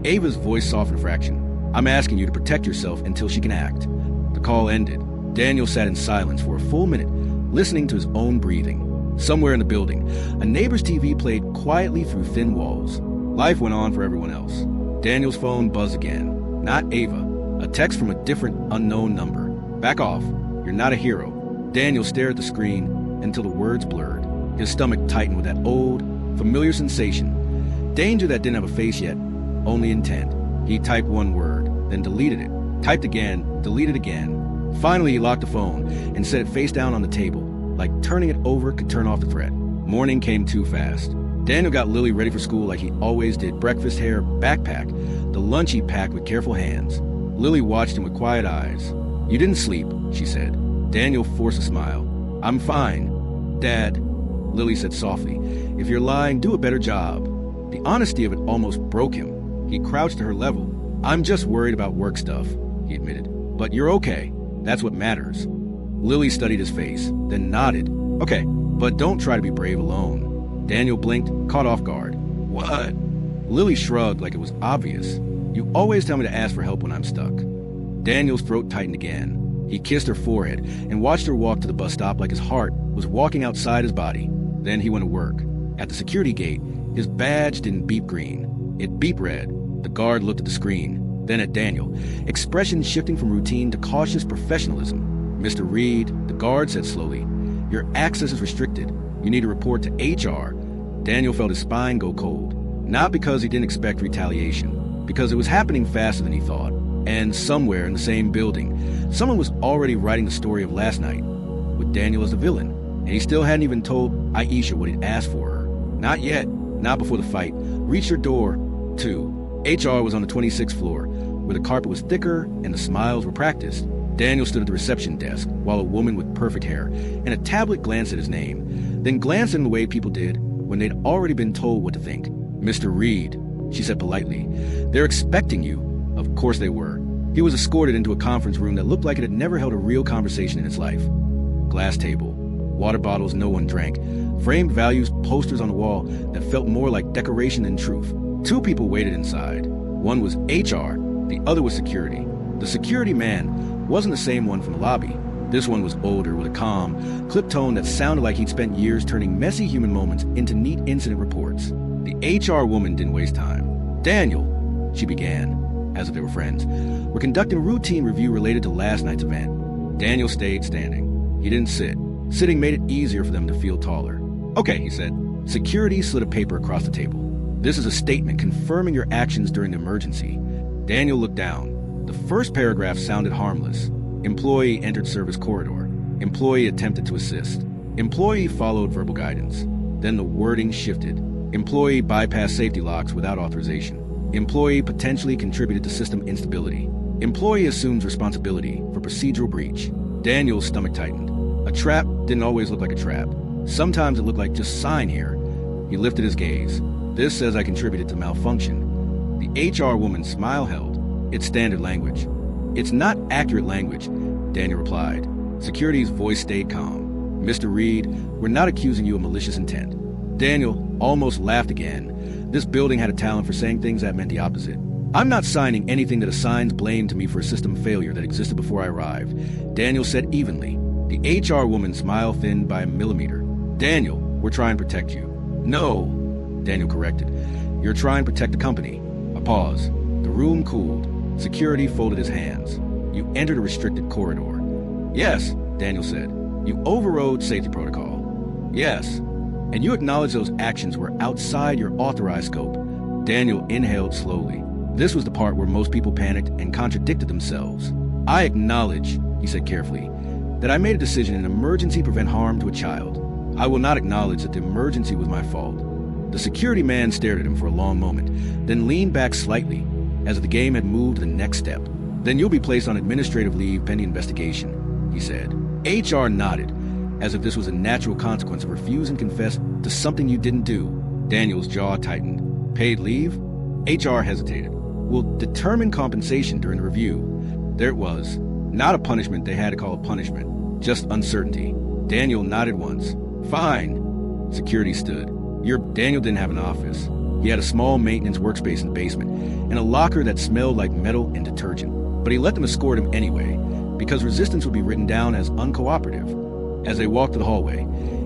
Ava's voice softened a fraction. I'm asking you to protect yourself until she can act. The call ended. Daniel sat in silence for a full minute, listening to his own breathing. Somewhere in the building, a neighbor's TV played quietly through thin walls. Life went on for everyone else. Daniel's phone buzzed again. Not Ava. A text from a different, unknown number. Back off. You're not a hero. Daniel stared at the screen until the words blurred. His stomach tightened with that old, familiar sensation. Danger that didn't have a face yet, only intent. He typed one word, then deleted it. Typed again, deleted again. Finally, he locked the phone and set it face down on the table, like turning it over could turn off the threat. Morning came too fast. Daniel got Lily ready for school like he always did. Breakfast, hair, backpack, the lunch he packed with careful hands. Lily watched him with quiet eyes. You didn't sleep, she said. Daniel forced a smile. I'm fine. Dad, Lily said softly, if you're lying, do a better job. The honesty of it almost broke him. He crouched to her level. I'm just worried about work stuff, he admitted. But you're okay. That's what matters. Lily studied his face, then nodded. Okay, but don't try to be brave alone. Daniel blinked, caught off guard. What? Lily shrugged like it was obvious. You always tell me to ask for help when I'm stuck. Daniel's throat tightened again. He kissed her forehead and watched her walk to the bus stop like his heart was walking outside his body. Then he went to work. At the security gate, his badge didn't beep green. It beeped red. The guard looked at the screen, then at Daniel, expression shifting from routine to cautious professionalism. Mr. Reed, the guard said slowly, your access is restricted. You need to report to HR. Daniel felt his spine go cold. Not because he didn't expect retaliation, because it was happening faster than he thought. And somewhere in the same building, someone was already writing the story of last night, with Daniel as the villain. And he still hadn't even told Aisha what he'd asked for her. Not yet, not before the fight reached her door, too. HR was on the 26th floor, where the carpet was thicker and the smiles were practiced. Daniel stood at the reception desk, while a woman with perfect hair and a tablet glanced at his name, then glanced in the way people did when they'd already been told what to think. Mr. Reed, she said politely, they're expecting you. Of course they were. He was escorted into a conference room that looked like it had never held a real conversation in its life. Glass table, water bottles no one drank, framed values posters on the wall that felt more like decoration than truth. Two people waited inside. One was HR, the other was security. The security man wasn't the same one from the lobby. This one was older, with a calm, clipped tone that sounded like he'd spent years turning messy human moments into neat incident reports. The HR woman didn't waste time. Daniel, she began, as if they were friends, we're conducting a routine review related to last night's event. Daniel stayed standing. He didn't sit. Sitting made it easier for them to feel taller. Okay, he said. Security slid a paper across the table. This is a statement confirming your actions during the emergency. Daniel looked down. The first paragraph sounded harmless. Employee entered service corridor. Employee attempted to assist. Employee followed verbal guidance. Then the wording shifted. Employee bypassed safety locks without authorization. Employee potentially contributed to system instability. Employee assumes responsibility for procedural breach. Daniel's stomach tightened. A trap didn't always look like a trap. Sometimes it looked like just sign here. He lifted his gaze. This says I contributed to malfunction. The HR woman's smile held. It's standard language. It's not accurate language, Daniel replied. Security's voice stayed calm. Mr. Reed, we're not accusing you of malicious intent. Daniel almost laughed again. This building had a talent for saying things that meant the opposite. I'm not signing anything that assigns blame to me for a system failure that existed before I arrived, Daniel said evenly. The HR woman's smile thinned by a millimeter. Daniel, we're trying to protect you. No, Daniel corrected. You're trying to protect the company. A pause. The room cooled. Security folded his hands. You entered a restricted corridor. Yes, Daniel said. You overrode safety protocol. Yes. And you acknowledged those actions were outside your authorized scope. Daniel inhaled slowly. This was the part where most people panicked and contradicted themselves. I acknowledge, he said carefully, that I made a decision in an emergency to prevent harm to a child. I will not acknowledge that the emergency was my fault. The security man stared at him for a long moment, then leaned back slightly, as if the game had moved to the next step. Then you'll be placed on administrative leave pending investigation, he said. HR nodded, as if this was a natural consequence of refusing to confess to something you didn't do. Daniel's jaw tightened. Paid leave? HR hesitated. We'll determine compensation during the review. There it was. Not a punishment they had to call a punishment. Just uncertainty. Daniel nodded once. Fine. Security stood. Daniel didn't have an office. He had a small maintenance workspace in the basement and a locker that smelled like metal and detergent. But he let them escort him anyway, because resistance would be written down as uncooperative. As they walked to the hallway,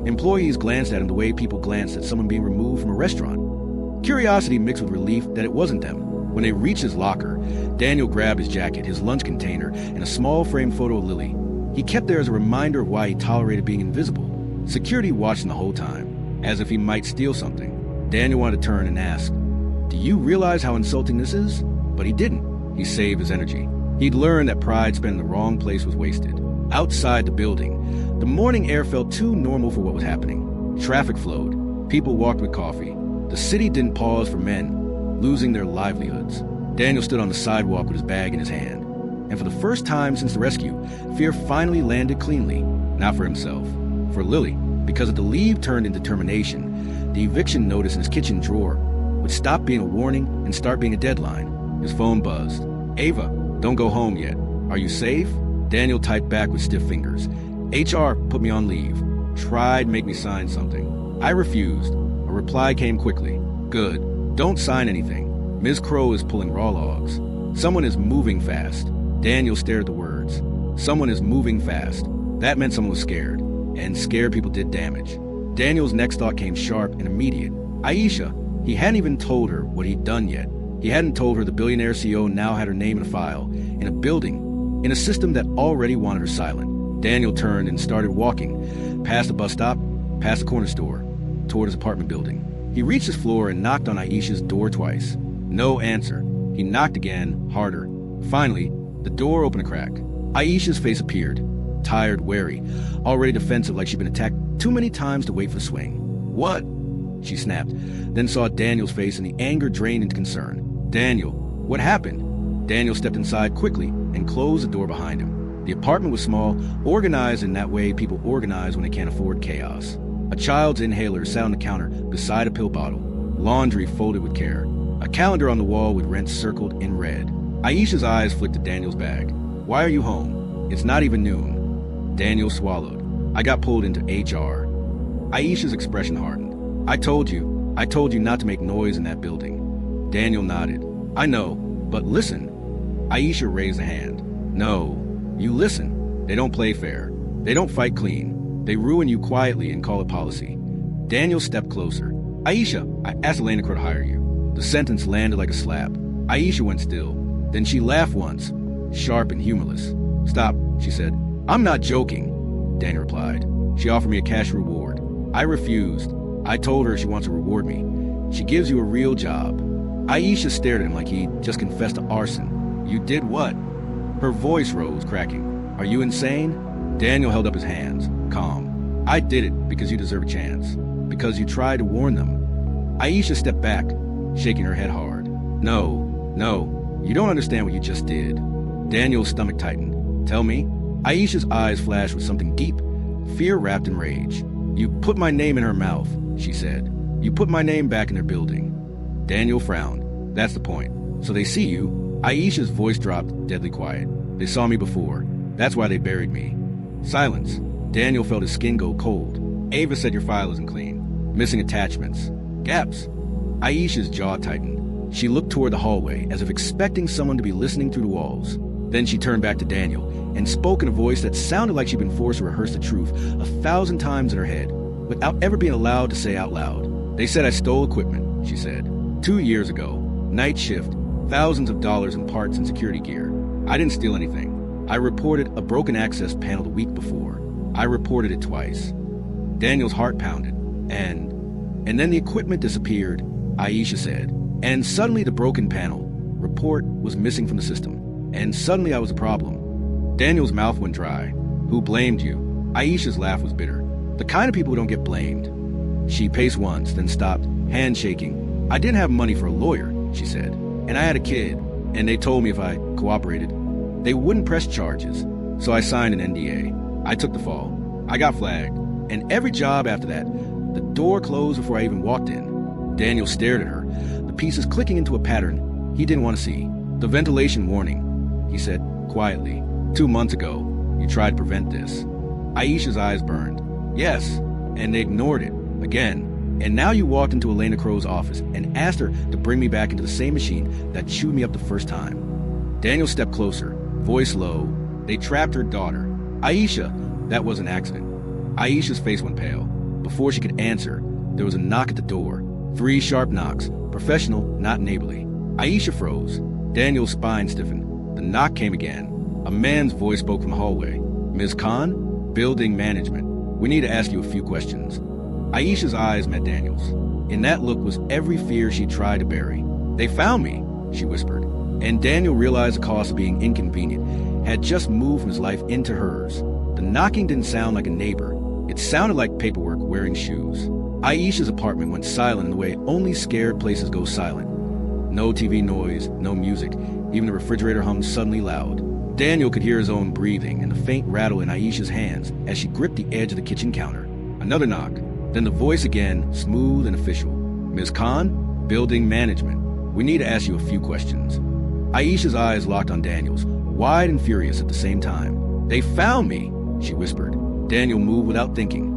employees glanced at him the way people glanced at someone being removed from a restaurant. Curiosity mixed with relief that it wasn't them. When they reached his locker, Daniel grabbed his jacket, his lunch container, and a small framed photo of Lily. He kept there as a reminder of why he tolerated being invisible. Security watched him the whole time, as if he might steal something. Daniel wanted to turn and ask, do you realize how insulting this is? But he didn't. He saved his energy. He'd learned that pride spent in the wrong place was wasted. Outside the building, the morning air felt too normal for what was happening. Traffic flowed. People walked with coffee. The city didn't pause for men losing their livelihoods. Daniel stood on the sidewalk with his bag in his hand. And for the first time since the rescue, fear finally landed cleanly. Not for himself. For Lily. Because if the leave turned into termination, the eviction notice in his kitchen drawer would stop being a warning and start being a deadline. His phone buzzed. Ava, don't go home yet. Are you safe? Daniel typed back with stiff fingers. HR put me on leave. Tried to make me sign something. I refused. A reply came quickly. Good. Don't sign anything. Ms. Crow is pulling raw logs. Someone is moving fast. Daniel stared at the words. Someone is moving fast. That meant someone was scared. And scared people did damage. Daniel's next thought came sharp and immediate. Aisha. He hadn't even told her what he'd done yet. He hadn't told her the Billionaire CEO now had her name in a file, in a building, in a system that already wanted her silent. Daniel turned and started walking, past the bus stop, past the corner store, toward his apartment building. He reached his floor and knocked on Aisha's door twice. No answer. He knocked again, harder. Finally, the door opened a crack. Aisha's face appeared, tired, wary, already defensive like she'd been attacked too many times to wait for the swing. What? She snapped, then saw Daniel's face and the anger drained into concern. Daniel, what happened? Daniel stepped inside quickly and closed the door behind him. The apartment was small, organized in that way people organize when they can't afford chaos. A child's inhaler sat on the counter beside a pill bottle, laundry folded with care, a calendar on the wall with rents circled in red. Aisha's eyes flicked to Daniel's bag. Why are you home? It's not even noon. Daniel swallowed. I got pulled into HR. Aisha's expression hardened. I told you not to make noise in that building. Daniel nodded. I know, but listen. Aisha raised a hand. No, you listen. They don't play fair. They don't fight clean. They ruin you quietly and call it policy. Daniel stepped closer. Aisha, I asked Elena Crow to hire you. The sentence landed like a slap. Aisha went still. Then she laughed once, sharp and humorless. Stop, she said. I'm not joking, Daniel replied. She offered me a cash reward. I refused. I told her she wants to reward me. She gives you a real job. Aisha stared at him like he just confessed to arson. You did what? Her voice rose, cracking. Are you insane? Daniel held up his hands, calm. I did it because you deserve a chance. Because you tried to warn them. Aisha stepped back, shaking her head hard. No, you don't understand what you just did. Daniel's stomach tightened. Tell me. Aisha's eyes flashed with something deep, fear wrapped in rage. You put my name in her mouth, she said. You put my name back in their building. Daniel frowned. That's the point. So they see you. Aisha's voice dropped, deadly quiet. They saw me before. That's why they buried me. Silence. Daniel felt his skin go cold. Ava said your file isn't clean. Missing attachments. Gaps. Aisha's jaw tightened. She looked toward the hallway, as if expecting someone to be listening through the walls. Then she turned back to Daniel and spoke in a voice that sounded like she'd been forced to rehearse the truth 1,000 times in her head, without ever being allowed to say out loud. They said I stole equipment, she said. 2 years ago. Night shift. Thousands of dollars in parts and security gear. I didn't steal anything. I reported a broken access panel the week before. I reported it twice. Daniel's heart pounded. And then the equipment disappeared, Aisha said. And suddenly the broken panel report was missing from the system. And suddenly I was a problem. Daniel's mouth went dry. Who blamed you? Aisha's laugh was bitter. The kind of people who don't get blamed. She paced once, then stopped, hand shaking. I didn't have money for a lawyer, she said. And I had a kid, and they told me if I cooperated, they wouldn't press charges. So I signed an NDA. I took the fall. I got flagged. And every job after that, the door closed before I even walked in. Daniel stared at her, the pieces clicking into a pattern he didn't want to see. The ventilation warning, he said quietly. 2 months ago, you tried to prevent this. Aisha's eyes burned. Yes, and they ignored it. Again. And now you walked into Elena Crow's office and asked her to bring me back into the same machine that chewed me up the first time. Daniel stepped closer, voice low. They trapped her daughter. Aisha, that was an accident. Aisha's face went pale. Before she could answer, there was a knock at the door. 3 sharp knocks, professional, not neighborly. Aisha froze. Daniel's spine stiffened. The knock came again. A man's voice spoke from the hallway. Ms. Khan, building management. We need to ask you a few questions. Aisha's eyes met Daniel's. In that look was every fear she tried to bury. They found me, she whispered. And Daniel realized the cost of being inconvenient had just moved from his life into hers. The knocking didn't sound like a neighbor. It sounded like paperwork wearing shoes. Aisha's apartment went silent in the way only scared places go silent. No TV noise, no music. Even the refrigerator hummed suddenly loud. Daniel could hear his own breathing and the faint rattle in Aisha's hands as she gripped the edge of the kitchen counter. Another knock. Then the voice again, smooth and official. Ms. Khan, building management. We need to ask you a few questions. Aisha's eyes locked on Daniel's, wide and furious at the same time. They found me, she whispered. Daniel moved without thinking.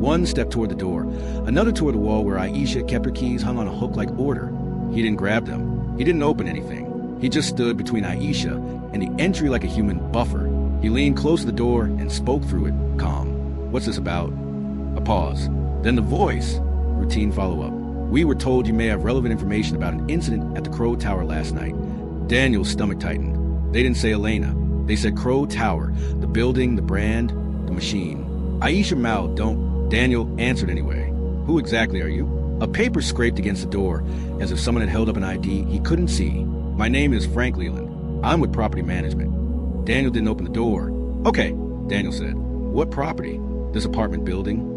One step toward the door, another toward the wall where Aisha kept her keys hung on a hook like order. He didn't grab them. He didn't open anything. He just stood between Aisha and the entry like a human buffer. He leaned close to the door and spoke through it, calm. What's this about? A pause. Then the voice. Routine follow-up. We were told you may have relevant information about an incident at the Crow Tower last night. Daniel's stomach tightened. They didn't say Elena. They said Crow Tower. The building, the brand, the machine. Aisha mouthed, don't. Daniel answered anyway. Who exactly are you? A paper scraped against the door, as if someone had held up an ID he couldn't see. My name is Frank Leland. I'm with property management. Daniel didn't open the door. Okay, Daniel said. What property? This apartment building?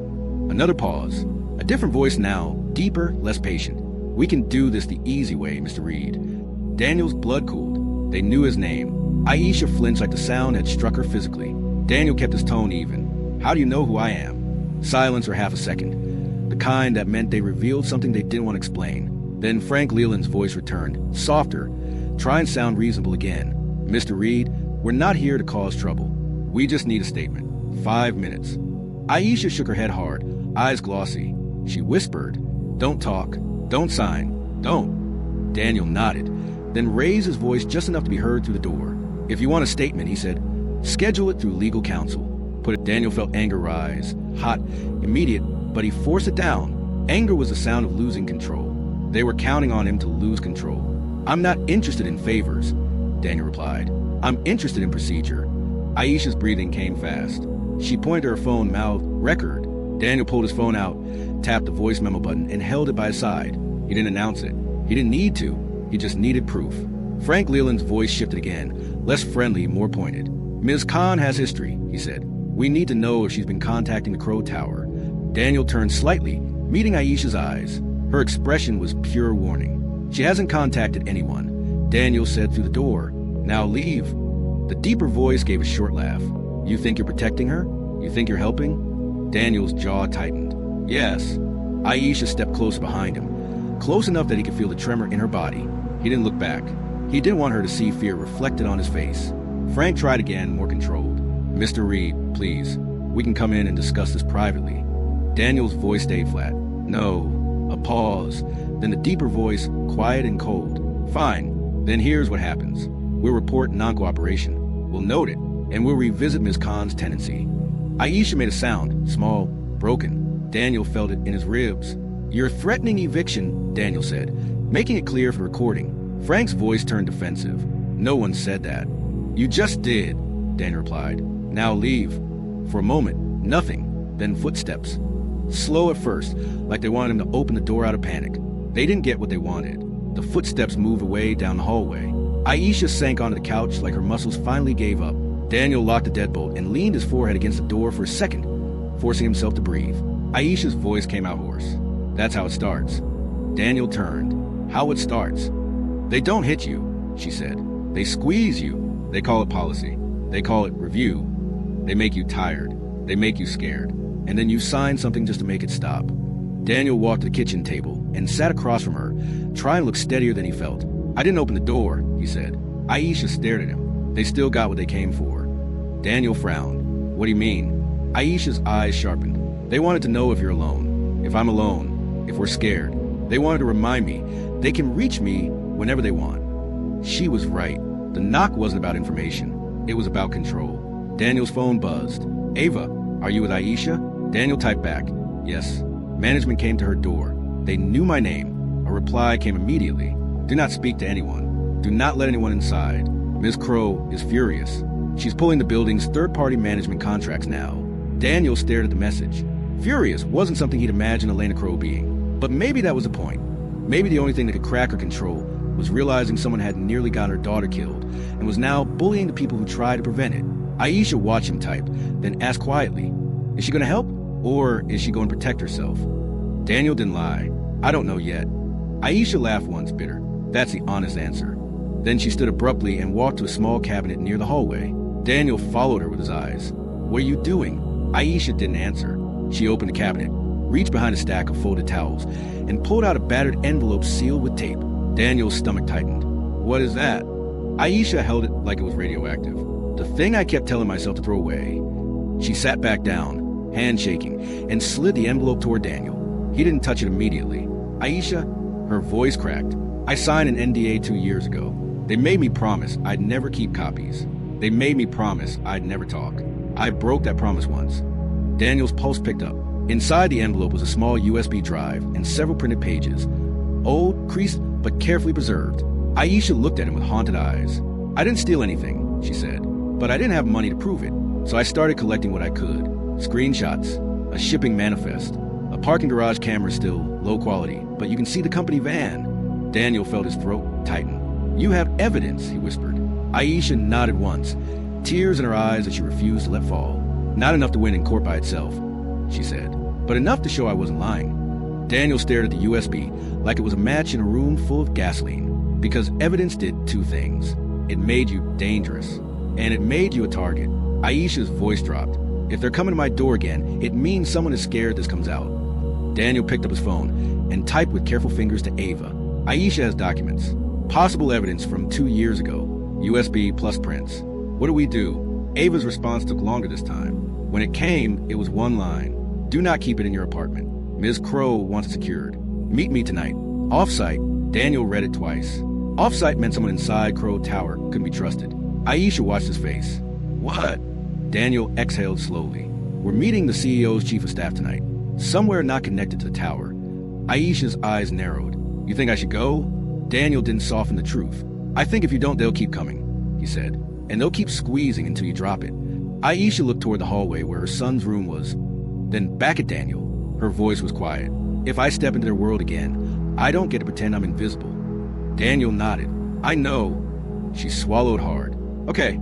Another pause. A different voice now, deeper, less patient. We can do this the easy way, Mr. Reed. Daniel's blood cooled. They knew his name. Aisha flinched like the sound had struck her physically. Daniel kept his tone even. How do you know who I am? Silence for half a second. The kind that meant they revealed something they didn't want to explain. Then Frank Leland's voice returned, softer. Try and sound reasonable again. Mr. Reed, we're not here to cause trouble. We just need a statement. 5 minutes. Aisha shook her head hard, eyes glossy. She whispered, don't talk, don't sign, don't. Daniel nodded, then raised his voice just enough to be heard through the door. If you want a statement, he said, schedule it through legal counsel. Daniel felt anger rise, hot, immediate, but he forced it down. Anger was the sound of losing control. They were counting on him to lose control. I'm not interested in favors, Daniel replied. I'm interested in procedure. Aisha's breathing came fast. She pointed to her phone, mouthed, record. Daniel pulled his phone out, tapped the voice memo button, and held it by his side. He didn't announce it. He didn't need to. He just needed proof. Frank Leland's voice shifted again, less friendly, more pointed. Ms. Khan has history, he said. We need to know if she's been contacting the Crow Tower. Daniel turned slightly, meeting Aisha's eyes. Her expression was pure warning. She hasn't contacted anyone, Daniel said through the door. Now leave. The deeper voice gave a short laugh. You think you're protecting her? You think you're helping? Daniel's jaw tightened. Yes. Aisha stepped closer behind him, close enough that he could feel the tremor in her body. He didn't look back. He didn't want her to see fear reflected on his face. Frank tried again, more controlled. Mr. Reed, please. We can come in and discuss this privately. Daniel's voice stayed flat. No. A pause. Then the deeper voice, quiet and cold. Fine. Then here's what happens. We'll report non-cooperation. We'll note it, and we'll revisit Ms. Khan's tenancy. Aisha made a sound, small, broken. Daniel felt it in his ribs. You're threatening eviction, Daniel said, making it clear for recording. Frank's voice turned defensive. No one said that. You just did, Daniel replied. Now leave. For a moment, nothing, then footsteps. Slow at first, like they wanted him to open the door out of panic. They didn't get what they wanted. The footsteps moved away down the hallway. Aisha sank onto the couch like her muscles finally gave up. Daniel locked the deadbolt and leaned his forehead against the door for a second, forcing himself to breathe. Aisha's voice came out hoarse. That's how it starts. Daniel turned. How it starts. They don't hit you, she said. They squeeze you. They call it policy. They call it review. They make you tired. They make you scared. And then you sign something just to make it stop. Daniel walked to the kitchen table and sat across from her, trying to look steadier than he felt. I didn't open the door, he said. Aisha stared at him. They still got what they came for. Daniel frowned. What do you mean? Aisha's eyes sharpened. They wanted to know if you're alone. If I'm alone. If we're scared. They wanted to remind me they can reach me whenever they want. She was right. The knock wasn't about information. It was about control. Daniel's phone buzzed. Ava, are you with Aisha? Daniel typed back. Yes. Management came to her door. They knew my name. A reply came immediately. Do not speak to anyone. Do not let anyone inside. Ms. Crow is furious. She's pulling the building's third-party management contracts now. Daniel stared at the message. Furious wasn't something he'd imagined Elena Crow being. But maybe that was the point. Maybe the only thing that could crack her control was realizing someone had nearly gotten her daughter killed and was now bullying the people who tried to prevent it. Aisha watched him type, then asked quietly, is she going to help? Or is she going to protect herself? Daniel didn't lie. I don't know yet. Aisha laughed once, bitter. That's the honest answer. Then she stood abruptly and walked to a small cabinet near the hallway. Daniel followed her with his eyes. What are you doing? Aisha didn't answer. She opened the cabinet, reached behind a stack of folded towels, and pulled out a battered envelope sealed with tape. Daniel's stomach tightened. What is that? Aisha held it like it was radioactive. The thing I kept telling myself to throw away. She sat back down, hand shaking, and slid the envelope toward Daniel. He didn't touch it immediately. Aisha, her voice cracked. I signed an NDA 2 years ago. They made me promise I'd never keep copies. They made me promise I'd never talk. I broke that promise once. Daniel's pulse picked up. Inside the envelope was a small USB drive and several printed pages. Old, creased, but carefully preserved. Aisha looked at him with haunted eyes. I didn't steal anything, she said, but I didn't have money to prove it. So I started collecting what I could. Screenshots, a shipping manifest, a parking garage camera still, low quality, but you can see the company van. Daniel felt his throat tighten. You have evidence, he whispered. Aisha nodded once, tears in her eyes that she refused to let fall. Not enough to win in court by itself, she said, but enough to show I wasn't lying. Daniel stared at the USB like it was a match in a room full of gasoline, because evidence did two things. It made you dangerous, and it made you a target. Aisha's voice dropped. If they're coming to my door again, it means someone is scared this comes out. Daniel picked up his phone and typed with careful fingers to Ava. Aisha has documents. Possible evidence from 2 years ago. USB plus prints. What do we do? Ava's response took longer this time. When it came, it was one line. Do not keep it in your apartment. Ms. Crow wants it secured. Meet me tonight. Off-site. Daniel read it twice. Off-site meant someone inside Crow Tower couldn't be trusted. Aisha watched his face. What? Daniel exhaled slowly. We're meeting the CEO's chief of staff tonight. Somewhere not connected to the tower. Aisha's eyes narrowed. You think I should go? Daniel didn't soften the truth. I think if you don't, they'll keep coming, he said. And they'll keep squeezing until you drop it. Aisha looked toward the hallway where her son's room was. Then back at Daniel. Her voice was quiet. If I step into their world again, I don't get to pretend I'm invisible. Daniel nodded. I know. She swallowed hard. Okay.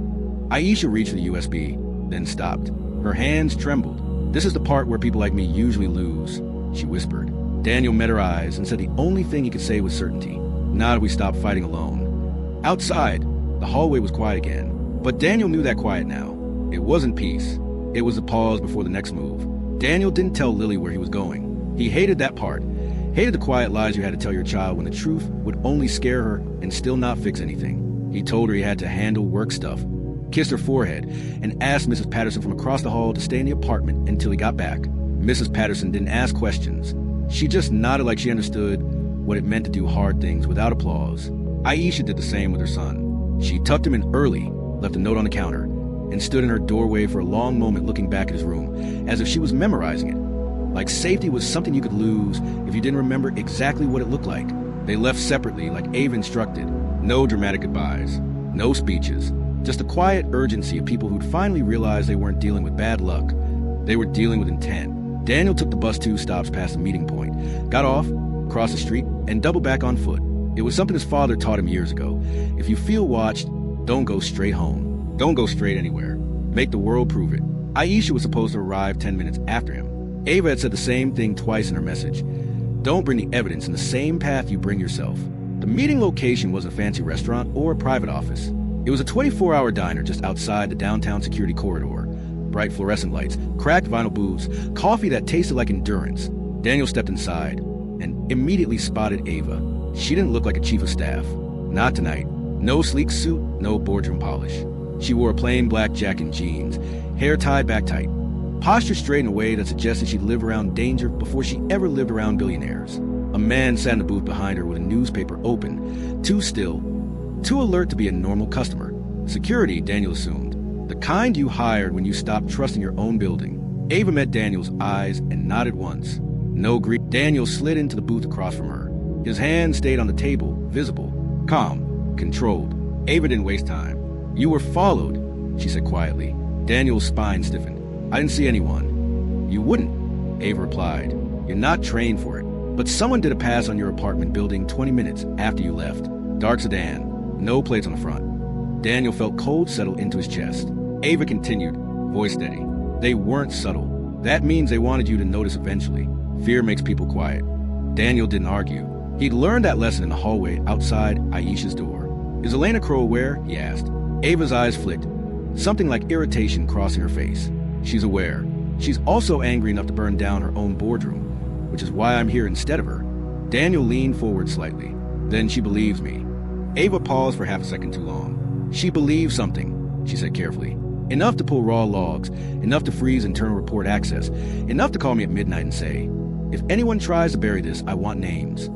Aisha reached for the USB, then stopped. Her hands trembled. This is the part where people like me usually lose, she whispered. Daniel met her eyes and said the only thing he could say with certainty. Not if we stop fighting alone. Outside, the hallway was quiet again. But Daniel knew that quiet now. It wasn't peace. It was a pause before the next move. Daniel didn't tell Lily where he was going. He hated that part. Hated the quiet lies you had to tell your child when the truth would only scare her and still not fix anything. He told her he had to handle work stuff, kissed her forehead, and asked Mrs. Patterson from across the hall to stay in the apartment until he got back. Mrs. Patterson didn't ask questions. She just nodded like she understood what it meant to do hard things without applause. Aisha did the same with her son. She tucked him in early, left a note on the counter, and stood in her doorway for a long moment looking back at his room, as if she was memorizing it. Like safety was something you could lose if you didn't remember exactly what it looked like. They left separately like Ava instructed. No dramatic goodbyes, no speeches, just a quiet urgency of people who'd finally realized they weren't dealing with bad luck. They were dealing with intent. Daniel took the bus 2 stops past the meeting point, got off, crossed the street, and doubled back on foot. It was something his father taught him years ago. If you feel watched, don't go straight home. Don't go straight anywhere. Make the world prove it. Aisha was supposed to arrive 10 minutes after him. Ava had said the same thing twice in her message. Don't bring the evidence in the same path you bring yourself. The meeting location wasn't a fancy restaurant or a private office. It was a 24-hour diner just outside the downtown security corridor. Bright fluorescent lights, cracked vinyl booths, coffee that tasted like endurance. Daniel stepped inside and immediately spotted Ava. She didn't look like a chief of staff. Not tonight. No sleek suit, no boardroom polish. She wore a plain black jacket and jeans, hair tied back tight. Posture straight in a way that suggested she'd lived around danger before she ever lived around billionaires. A man sat in the booth behind her with a newspaper open, too still, too alert to be a normal customer. Security, Daniel assumed. The kind you hired when you stopped trusting your own building. Ava met Daniel's eyes and nodded once. No grief. Daniel slid into the booth across from her. His hand stayed on the table, visible, calm, controlled. Ava didn't waste time. You were followed, she said quietly. Daniel's spine stiffened. I didn't see anyone. You wouldn't, Ava replied. You're not trained for it. But someone did a pass on your apartment building 20 minutes after you left. Dark sedan, no plates on the front. Daniel felt cold settle into his chest. Ava continued, voice steady. They weren't subtle. That means they wanted you to notice eventually. Fear makes people quiet. Daniel didn't argue. He'd learned that lesson in the hallway outside Aisha's door. Is Elena Crow aware? He asked. Ava's eyes flicked. Something like irritation crossing her face. She's aware. She's also angry enough to burn down her own boardroom, which is why I'm here instead of her. Daniel leaned forward slightly. Then she believes me. Ava paused for half a second too long. She believes something, she said carefully. Enough to pull raw logs, enough to freeze internal report access, enough to call me at midnight and say, if anyone tries to bury this, I want names.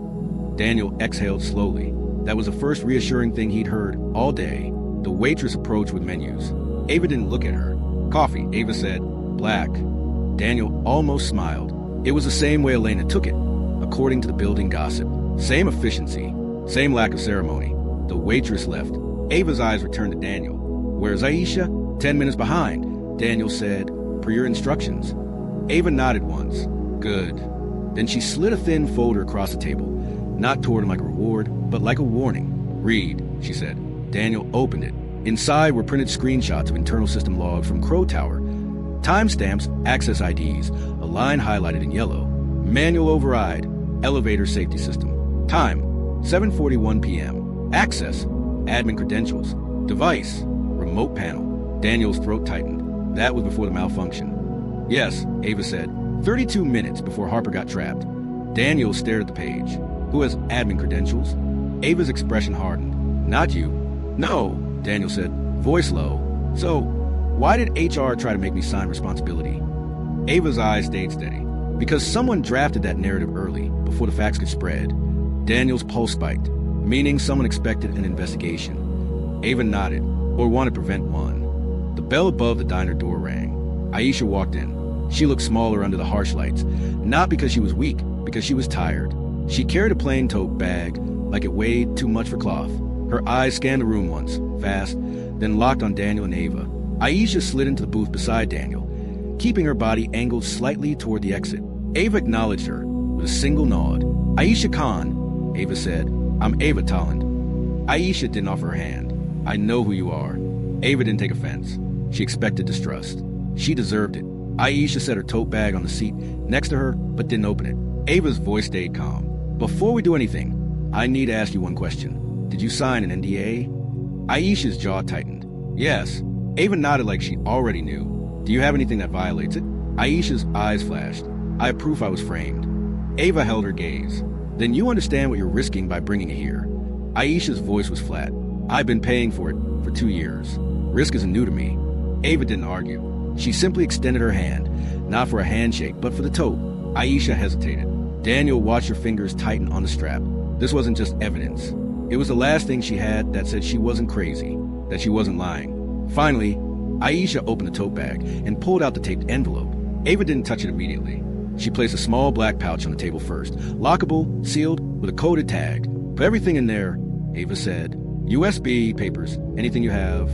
Daniel exhaled slowly. That was the first reassuring thing he'd heard all day. The waitress approached with menus. Ava didn't look at her. Coffee, Ava said. Black. Daniel almost smiled. It was the same way Elena took it, according to the building gossip. Same efficiency, same lack of ceremony. The waitress left. Ava's eyes returned to Daniel. Where's Aisha? 10 minutes behind, Daniel said, per your instructions. Ava nodded once. Good. Then she slid a thin folder across the table, not toward him like a reward, but like a warning. Read, she said. Daniel opened it. Inside were printed screenshots of internal system logs from Crow Tower. Timestamps, access IDs, a line highlighted in yellow. Manual override, elevator safety system. Time, 7:41 p.m. Access, admin credentials. Device, remote panel. Daniel's throat tightened. That was before the malfunction. Yes, Ava said. 32 minutes before Harper got trapped. Daniel stared at the page. Who has admin credentials? Ava's expression hardened. Not you. No, Daniel said, voice low. So, why did HR try to make me sign responsibility? Ava's eyes stayed steady. Because someone drafted that narrative early, before the facts could spread. Daniel's pulse spiked, meaning someone expected an investigation. Ava nodded, or wanted to prevent one. The bell above the diner door rang. Aisha walked in. She looked smaller under the harsh lights, not because she was weak, because she was tired. She carried a plain tote bag, like it weighed too much for cloth. Her eyes scanned the room once, fast, then locked on Daniel and Ava. Aisha slid into the booth beside Daniel, keeping her body angled slightly toward the exit. Ava acknowledged her with a single nod. Aisha Khan, Ava said. I'm Ava Tolland. Aisha didn't offer her hand. I know who you are. Ava didn't take offense. She expected distrust. She deserved it. Aisha set her tote bag on the seat next to her, but didn't open it. Ava's voice stayed calm. Before we do anything, I need to ask you one question. Did you sign an NDA? Aisha's jaw tightened. Yes. Ava nodded like she already knew. Do you have anything that violates it? Aisha's eyes flashed. I have proof I was framed. Ava held her gaze. Then you understand what you're risking by bringing it here. Aisha's voice was flat. I've been paying for it for 2 years. Risk isn't new to me. Ava didn't argue. She simply extended her hand, not for a handshake, but for the tote. Aisha hesitated. Daniel watched her fingers tighten on the strap. This wasn't just evidence. It was the last thing she had that said she wasn't crazy, that she wasn't lying. Finally, Aisha opened the tote bag and pulled out the taped envelope. Ava didn't touch it immediately. She placed a small black pouch on the table first, lockable, sealed, with a coded tag. Put everything in there, Ava said. USB, papers, anything you have.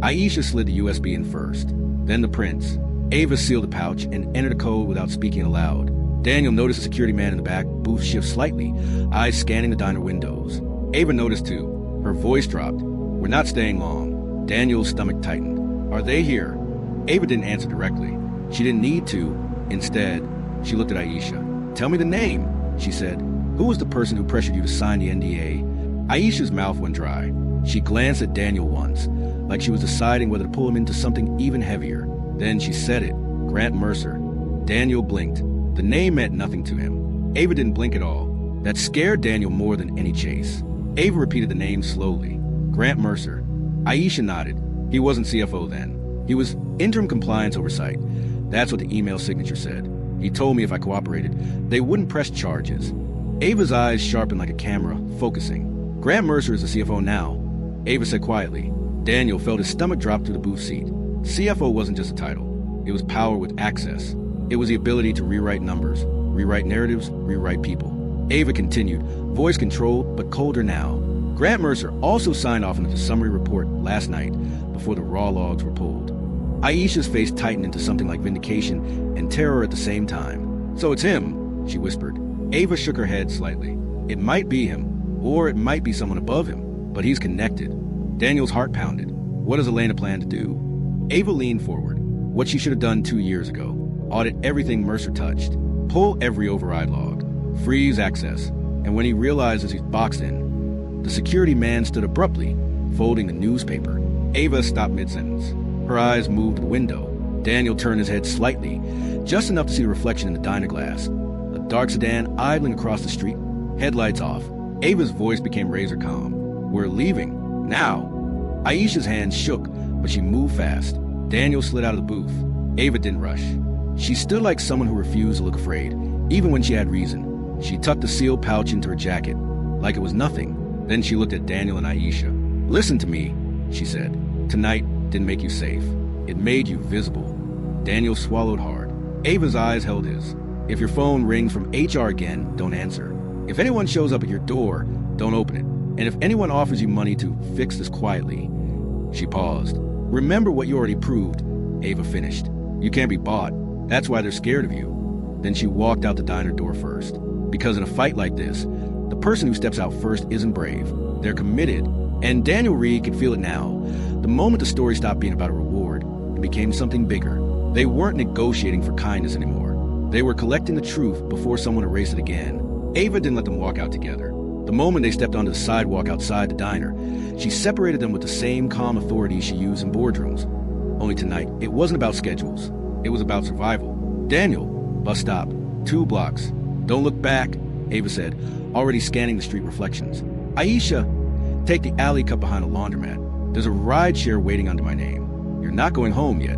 Aisha slid the USB in first, then the prints. Ava sealed the pouch and entered a code without speaking aloud. Daniel noticed a security man in the back booth shift slightly, eyes scanning the diner windows. Ava noticed too. Her voice dropped. We're not staying long. Daniel's stomach tightened. Are they here? Ava didn't answer directly. She didn't need to. Instead, she looked at Aisha. Tell me the name, she said. Who was the person who pressured you to sign the NDA? Aisha's mouth went dry. She glanced at Daniel once, like she was deciding whether to pull him into something even heavier. Then she said it. Grant Mercer. Daniel blinked. The name meant nothing to him. Ava didn't blink at all. That scared Daniel more than any chase. Ava repeated the name slowly. Grant Mercer. Aisha nodded. He wasn't CFO then. He was interim compliance oversight. That's what the email signature said. He told me if I cooperated, they wouldn't press charges. Ava's eyes sharpened like a camera, focusing. Grant Mercer is the CFO now, Ava said quietly. Daniel felt his stomach drop through the booth seat. CFO wasn't just a title. It was power with access. It was the ability to rewrite numbers, rewrite narratives, rewrite people. Ava continued, voice controlled but colder now. Grant Mercer also signed off on the summary report last night before the raw logs were pulled. Aisha's face tightened into something like vindication and terror at the same time. So it's him, she whispered. Ava shook her head slightly. It might be him, or it might be someone above him, but he's connected. Daniel's heart pounded. What does Elena plan to do? Ava leaned forward. What she should have done 2 years ago. Audit everything Mercer touched. Pull every override log. Freeze access. And when he realizes he's boxed in, the security man stood abruptly, folding the newspaper. Ava stopped mid-sentence. Her eyes moved to the window. Daniel turned his head slightly, just enough to see the reflection in the diner glass. A dark sedan idling across the street, headlights off. Ava's voice became razor calm. We're leaving. Now. Aisha's hands shook, but she moved fast. Daniel slid out of the booth. Ava didn't rush. She stood like someone who refused to look afraid, even when she had reason. She tucked the sealed pouch into her jacket, like it was nothing. Then she looked at Daniel and Aisha. Listen to me, she said. Tonight didn't make you safe. It made you visible. Daniel swallowed hard. Ava's eyes held his. If your phone rings from HR again, don't answer. If anyone shows up at your door, don't open it. And if anyone offers you money to fix this quietly. She paused. Remember what you already proved, Ava finished. You can't be bought. That's why they're scared of you. Then she walked out the diner door first. Because in a fight like this, the person who steps out first isn't brave. They're committed. And Daniel Reed could feel it now. The moment the story stopped being about a reward, it became something bigger. They weren't negotiating for kindness anymore. They were collecting the truth before someone erased it again. Ava didn't let them walk out together. The moment they stepped onto the sidewalk outside the diner, she separated them with the same calm authority she used in boardrooms. Only tonight, it wasn't about schedules. It was about survival. Daniel, bus stop, 2 blocks. Don't look back, Ava said, already scanning the street reflections. Aisha, take the alley cut behind a laundromat. There's a ride share waiting under my name. You're not going home yet.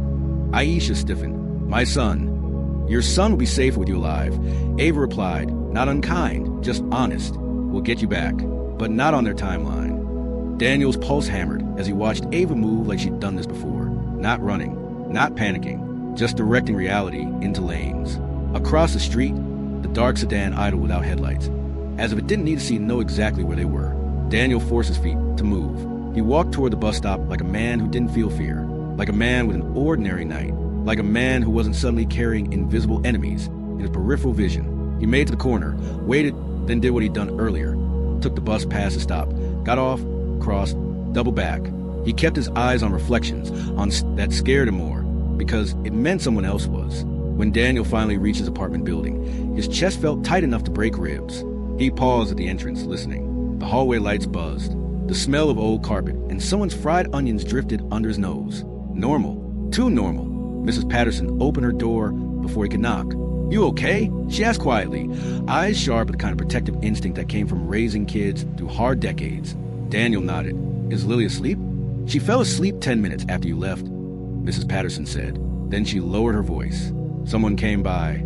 Aisha stiffened. My son. Your son will be safer with you alive. Ava replied, not unkind, just honest. We'll get you back, but not on their timeline. Daniel's pulse hammered as he watched Ava move like she'd done this before. Not running, not panicking, just directing reality into lanes. Across the street, the dark sedan idled without headlights, as if it didn't need to know exactly where they were. Daniel forced his feet to move. He walked toward the bus stop like a man who didn't feel fear, like a man with an ordinary night, like a man who wasn't suddenly carrying invisible enemies in his peripheral vision. He made it to the corner, waited, then did what he'd done earlier. Took the bus past the stop, got off, crossed, doubled back. He kept his eyes on reflections, that scared him more, because it meant someone else was. When Daniel finally reached his apartment building, his chest felt tight enough to break ribs. He paused at the entrance, listening. The hallway lights buzzed. The smell of old carpet and someone's fried onions drifted under his nose. Normal. Too normal. Mrs. Patterson opened her door before he could knock. "You okay?" she asked quietly, eyes sharp with the kind of protective instinct that came from raising kids through hard decades. Daniel nodded. "Is Lily asleep?" "She fell asleep 10 minutes after you left," Mrs. Patterson said. Then she lowered her voice. "Someone came by."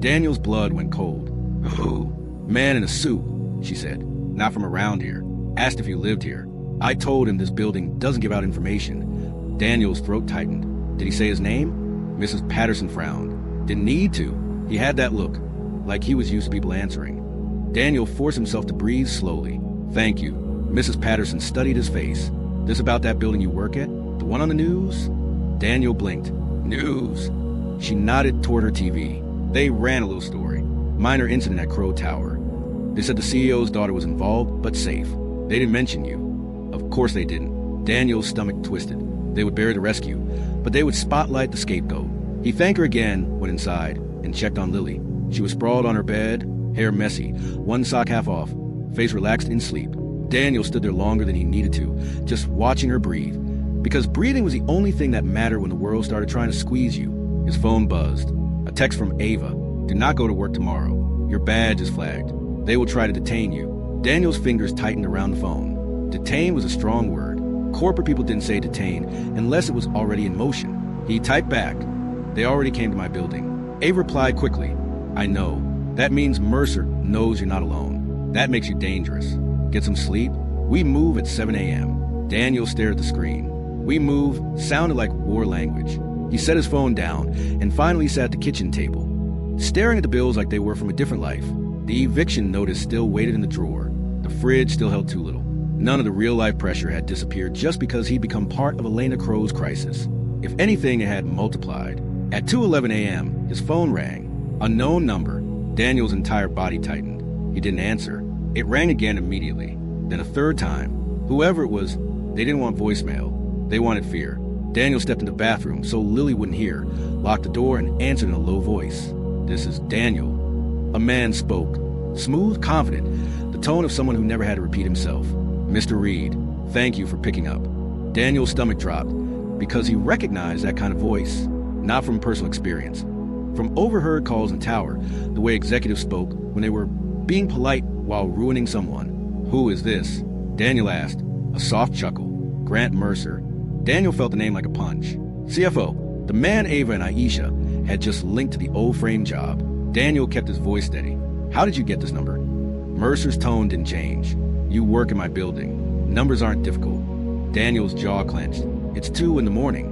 Daniel's blood went cold. "Who?" "Man in a suit," she said. "Not from around here. Asked if you lived here. I told him this building doesn't give out information." Daniel's throat tightened. "Did he say his name?" Mrs. Patterson frowned. "Didn't need to. He had that look, like he was used to people answering." Daniel forced himself to breathe slowly. "Thank you." Mrs. Patterson studied his face. "This about that building you work at? The one on the news?" Daniel blinked. "News?" She nodded toward her TV. "They ran a little story. Minor incident at Crow Tower. They said the CEO's daughter was involved, but safe. They didn't mention you." Of course they didn't. Daniel's stomach twisted. They would bury the rescue, but they would spotlight the scapegoat. He thanked her again, went inside, and checked on Lily. She was sprawled on her bed, hair messy, one sock half off, face relaxed in sleep. Daniel stood there longer than he needed to, just watching her breathe. Because breathing was the only thing that mattered when the world started trying to squeeze you. His phone buzzed. A text from Ava. "Do not go to work tomorrow. Your badge is flagged. They will try to detain you." Daniel's fingers tightened around the phone. Detain was a strong word. Corporate people didn't say detain unless it was already in motion. He typed back. "They already came to my building." Ava replied quickly. "I know. That means Mercer knows you're not alone. That makes you dangerous. Get some sleep? We move at 7 a.m. Daniel stared at the screen. "We move" sounded like war language. He set his phone down and finally sat at the kitchen table, staring at the bills like they were from a different life. The eviction notice still waited in the drawer. The fridge still held too little. None of the real-life pressure had disappeared just because he'd become part of Elena Crow's crisis. If anything, it had multiplied. At 2:11 a.m., his phone rang. Unknown number. Daniel's entire body tightened. He didn't answer. It rang again immediately. Then a third time. Whoever it was, they didn't want voicemail. They wanted fear. Daniel stepped into the bathroom so Lily wouldn't hear, locked the door, and answered in a low voice. "This is Daniel." A man spoke. Smooth, confident, the tone of someone who never had to repeat himself. "Mr. Reed, thank you for picking up." Daniel's stomach dropped because he recognized that kind of voice, not from personal experience. From overheard calls in the tower, the way executives spoke when they were being polite while ruining someone. "Who is this?" Daniel asked. A soft chuckle. "Grant Mercer." Daniel felt the name like a punch. CFO. The man Ava and Aisha had just linked to the old frame job. Daniel kept his voice steady. "How did you get this number?" Mercer's tone didn't change. "You work in my building. Numbers aren't difficult." Daniel's jaw clenched. "It's 2 in the morning."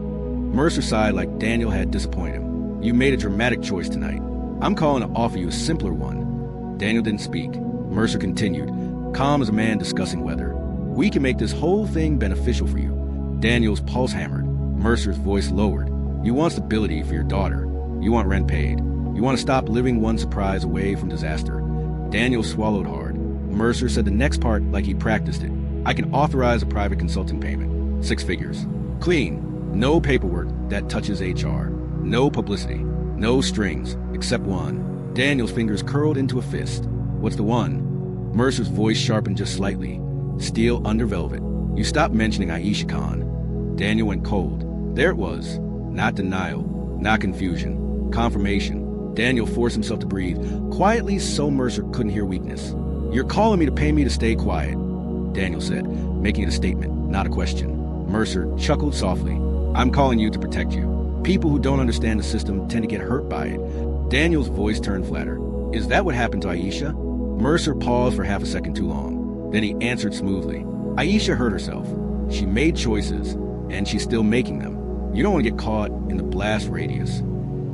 Mercer sighed like Daniel had disappointed him. "You made a dramatic choice tonight. I'm calling to offer you a simpler one." Daniel didn't speak. Mercer continued, calm as a man discussing weather. "We can make this whole thing beneficial for you." Daniel's pulse hammered. Mercer's voice lowered. "You want stability for your daughter. You want rent paid. You want to stop living one surprise away from disaster." Daniel swallowed hard. Mercer said the next part like he practiced it. "I can authorize a private consulting payment. 6 figures. Clean. No paperwork that touches HR. No publicity. No strings, except one." Daniel's fingers curled into a fist. "What's the one?" Mercer's voice sharpened just slightly. "Steel under velvet. You stopped mentioning Aisha Khan." Daniel went cold. There it was. Not denial. Not confusion. Confirmation. Daniel forced himself to breathe, quietly so Mercer couldn't hear weakness. "You're calling me to pay me to stay quiet," Daniel said, making it a statement, not a question. Mercer chuckled softly. "I'm calling you to protect you. People who don't understand the system tend to get hurt by it." Daniel's voice turned flatter. "Is that what happened to Aisha?" Mercer paused for half a second too long. Then he answered smoothly. "Aisha hurt herself. She made choices, and she's still making them. You don't want to get caught in the blast radius."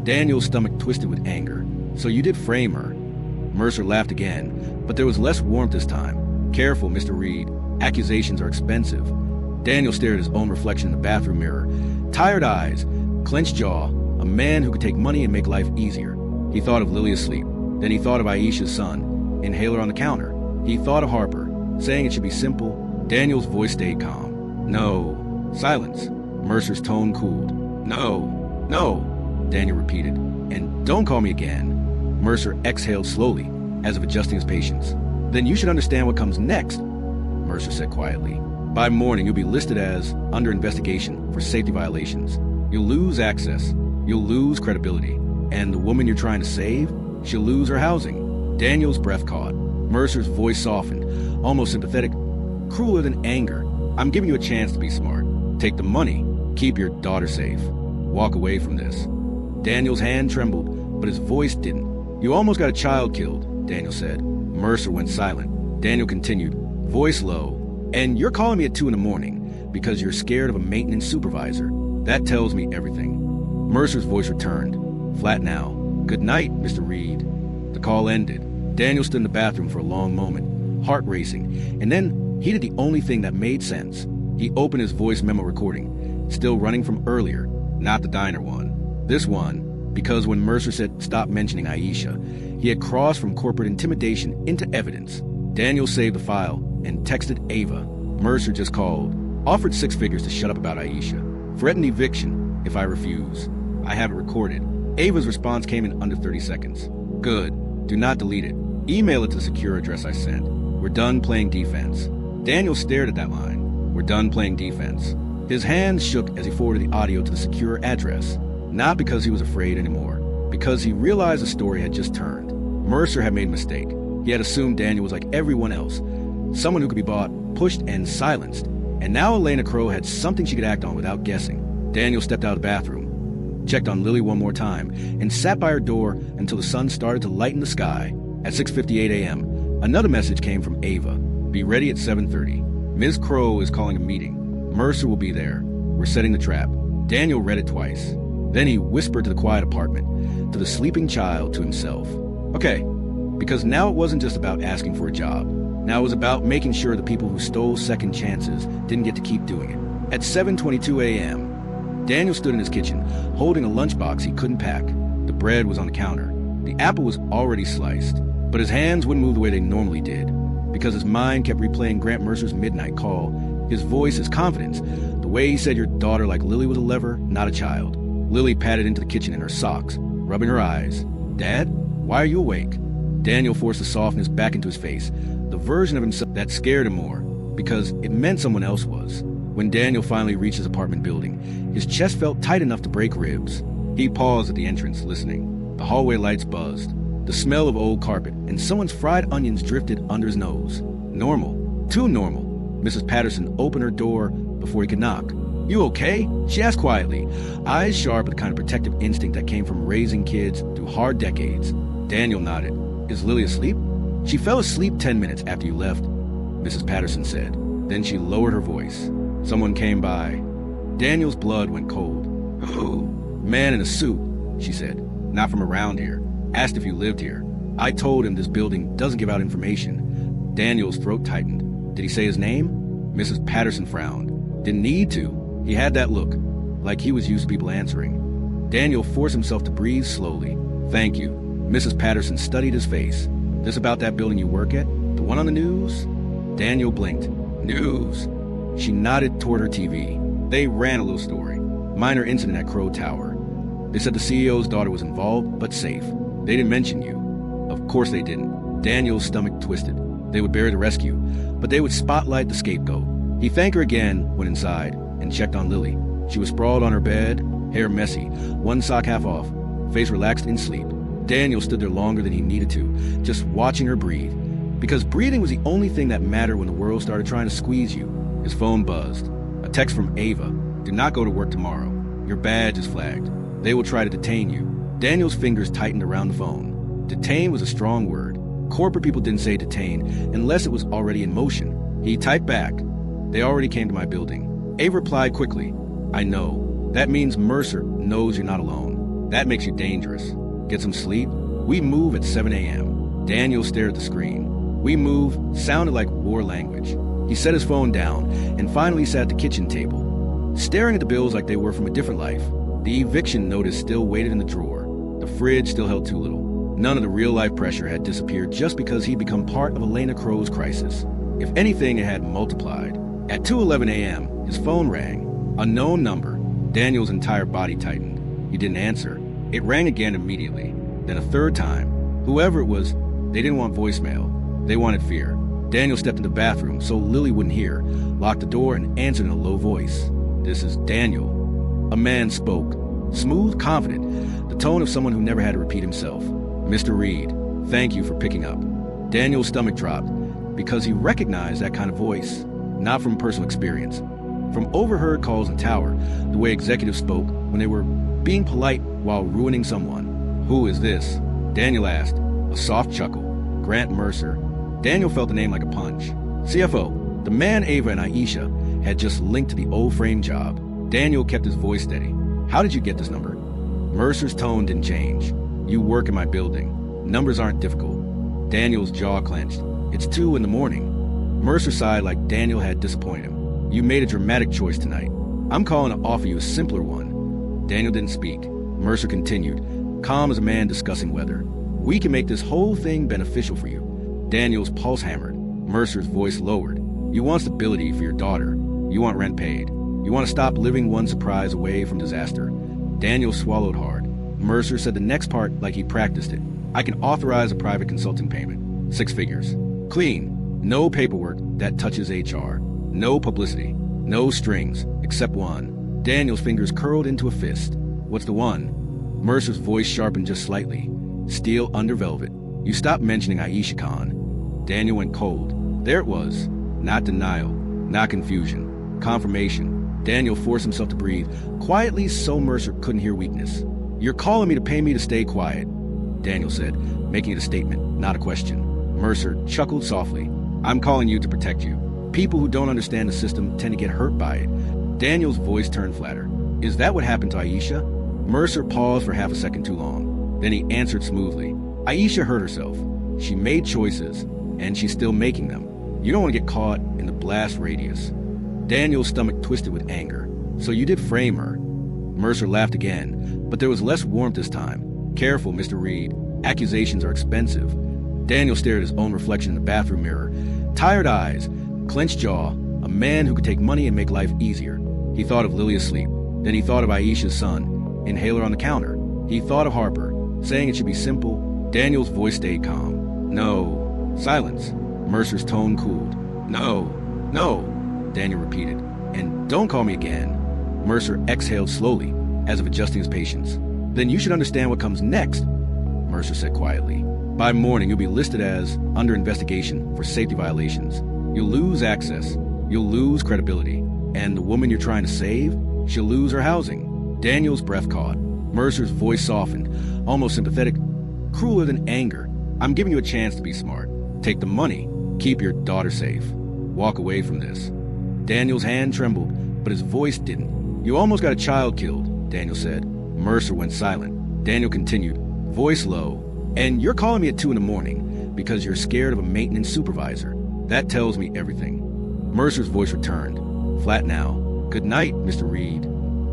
Daniel's stomach twisted with anger. "So you did frame her." Mercer laughed again, but there was less warmth this time. "Careful, Mr. Reed. Accusations are expensive." Daniel stared at his own reflection in the bathroom mirror. Tired eyes, clenched jaw, a man who could take money and make life easier. He thought of Lily asleep. Then he thought of Aisha's son, inhaler on the counter. He thought of Harper, saying it should be simple. Daniel's voice stayed calm. "No." Silence. Mercer's tone cooled. "No. No." Daniel repeated. "And don't call me again." Mercer exhaled slowly, as if adjusting his patience. "Then you should understand what comes next," Mercer said quietly. By morning, you'll be listed as under investigation for safety violations. You'll lose access. You'll lose credibility. And the woman you're trying to save, she'll lose her housing. Daniel's breath caught. Mercer's voice softened, almost sympathetic, crueler than anger. I'm giving you a chance to be smart. Take the money. Keep your daughter safe. Walk away from this. Daniel's hand trembled, but his voice didn't. You almost got a child killed, Daniel said. Mercer went silent. Daniel continued, voice low. And you're calling me at 2 a.m. because you're scared of a maintenance supervisor. That tells me everything. Mercer's voice returned, flat now. Good night, Mr. Reed. The call ended. Daniel stood in the bathroom for a long moment, heart racing, and then he did the only thing that made sense. He opened his voice memo recording, still running from earlier, not the diner one. This one, because when Mercer said stop mentioning Aisha, he had crossed from corporate intimidation into evidence. Daniel saved the file and texted Ava. Mercer just called, offered 6 figures to shut up about Aisha, threatened eviction if I refuse. I have it recorded. Ava's response came in under 30 seconds. Good. Do not delete it. Email it to the secure address I sent. We're done playing defense. Daniel stared at that line. We're done playing defense. His hands shook as he forwarded the audio to the secure address. Not because he was afraid anymore, because he realized the story had just turned. Mercer had made a mistake. He had assumed Daniel was like everyone else, someone who could be bought, pushed, and silenced. And now Elena Crow had something she could act on without guessing. Daniel stepped out of the bathroom, checked on Lily one more time, and sat by her door until the sun started to lighten the sky. At 6:58 a.m., another message came from Ava. Be ready at 7:30. Ms. Crow is calling a meeting. Mercer will be there. We're setting the trap. Daniel read it twice. Then he whispered to the quiet apartment, to the sleeping child, to himself. Okay, because now it wasn't just about asking for a job. Now it was about making sure the people who stole second chances didn't get to keep doing it. At 7:22 a.m., Daniel stood in his kitchen, holding a lunchbox he couldn't pack. The bread was on the counter. The apple was already sliced, but his hands wouldn't move the way they normally did, because his mind kept replaying Grant Mercer's midnight call, his voice, his confidence, the way he said your daughter like Lily was a lever, not a child. Lily padded into the kitchen in her socks, rubbing her eyes. Dad, why are you awake? Daniel forced the softness back into his face, the version of himself that scared him more, because it meant someone else was. When Daniel finally reached his apartment building, his chest felt tight enough to break ribs. He paused at the entrance, listening. The hallway lights buzzed. The smell of old carpet and someone's fried onions drifted under his nose. Normal. Too normal. Mrs. Patterson opened her door before he could knock. You okay? She asked quietly, eyes sharp with the kind of protective instinct that came from raising kids through hard decades. Daniel nodded. Is Lily asleep? She fell asleep 10 minutes after you left, Mrs. Patterson said. Then she lowered her voice. Someone came by. Daniel's blood went cold. Who? Man in a suit, she said. Not from around here. Asked if you lived here. I told him this building doesn't give out information. Daniel's throat tightened. Did he say his name? Mrs. Patterson frowned. Didn't need to. He had that look, like he was used to people answering. Daniel forced himself to breathe slowly. Thank you. Mrs. Patterson studied his face. This about that building you work at? The one on the news? Daniel blinked. News. She nodded toward her TV. They ran a little story. Minor incident at Crow Tower. They said the CEO's daughter was involved, but safe. They didn't mention you. Of course they didn't. Daniel's stomach twisted. They would bury the rescue, but they would spotlight the scapegoat. He thanked her again, went inside, and checked on Lily. She was sprawled on her bed, hair messy, one sock half off, face relaxed in sleep. Daniel stood there longer than he needed to, just watching her breathe. Because breathing was the only thing that mattered when the world started trying to squeeze you. His phone buzzed. A text from Ava. Do not go to work tomorrow. Your badge is flagged. They will try to detain you. Daniel's fingers tightened around the phone. Detain was a strong word. Corporate people didn't say detain unless it was already in motion. He typed back. They already came to my building. Ava replied quickly. I know. That means Mercer knows you're not alone. That makes you dangerous. Get some sleep. We move at 7 a.m. Daniel stared at the screen. We move sounded like war language. He set his phone down and finally sat at the kitchen table, staring at the bills like they were from a different life. The eviction notice still waited in the drawer. The fridge still held too little. None of the real-life pressure had disappeared just because he'd become part of Elena Crow's crisis. If anything, it had multiplied. At 2:11 a.m., his phone rang. Unknown number. Daniel's entire body tightened. He didn't answer. It rang again immediately. Then a third time. Whoever it was, they didn't want voicemail. They wanted fear. Daniel stepped into the bathroom so Lily wouldn't hear, locked the door, and answered in a low voice. "This is Daniel." A man spoke, smooth, confident, the tone of someone who never had to repeat himself. "Mr. Reed, thank you for picking up." Daniel's stomach dropped because he recognized that kind of voice, not from personal experience. From overheard calls in Tower, the way executives spoke when they were being polite while ruining someone. "Who is this?" Daniel asked, a soft chuckle. Grant Mercer. Daniel felt the name like a punch. CFO. The man Ava and Aisha had just linked to the old frame job. Daniel kept his voice steady. "How did you get this number?" Mercer's tone didn't change. "You work in my building. Numbers aren't difficult." Daniel's jaw clenched. "It's 2 in the morning." Mercer sighed like Daniel had disappointed him. "You made a dramatic choice tonight. I'm calling to offer you a simpler one." Daniel didn't speak. Mercer continued, calm as a man discussing weather. "We can make this whole thing beneficial for you." Daniel's pulse hammered. Mercer's voice lowered. "You want stability for your daughter. You want rent paid. You want to stop living one surprise away from disaster." Daniel swallowed hard. Mercer said the next part like he practiced it. "I can authorize a private consulting payment. 6 figures. Clean. No paperwork that touches HR. No publicity. No strings, except one." Daniel's fingers curled into a fist. "What's the one?" Mercer's voice sharpened just slightly. "Steel under velvet. You stopped mentioning Aisha Khan." Daniel went cold. There it was. Not denial. Not confusion. Confirmation. Daniel forced himself to breathe, quietly so Mercer couldn't hear weakness. "You're calling me to pay me to stay quiet," Daniel said, making it a statement, not a question. Mercer chuckled softly. "I'm calling you to protect you. People who don't understand the system tend to get hurt by it." Daniel's voice turned flatter. "Is that what happened to Aisha?" Mercer paused for half a second too long. Then he answered smoothly. "Aisha hurt herself. She made choices, and she's still making them. You don't want to get caught in the blast radius." Daniel's stomach twisted with anger. "So you did frame her?" Mercer laughed again, but there was less warmth this time. "Careful, Mr. Reed. Accusations are expensive." Daniel stared at his own reflection in the bathroom mirror. Tired eyes, clenched jaw, a man who could take money and make life easier. He thought of Lily asleep. Then he thought of Aisha's son, inhaler on the counter. He thought of Harper, saying it should be simple. Daniel's voice stayed calm. "No." Silence. Mercer's tone cooled. "No. No," Daniel repeated. "And don't call me again." Mercer exhaled slowly, as if adjusting his patience. "Then you should understand what comes next," Mercer said quietly. "By morning, you'll be listed as under investigation for safety violations. You'll lose access. You'll lose credibility. And the woman you're trying to save, she'll lose her housing." Daniel's breath caught. Mercer's voice softened, almost sympathetic, crueler than anger. "I'm giving you a chance to be smart. Take the money. Keep your daughter safe. Walk away from this." Daniel's hand trembled, but his voice didn't. "You almost got a child killed," Daniel said. Mercer went silent. Daniel continued, voice low. "And you're calling me at 2 in the morning because you're scared of a maintenance supervisor. That tells me everything." Mercer's voice returned, flat now. "Good night, Mr. Reed."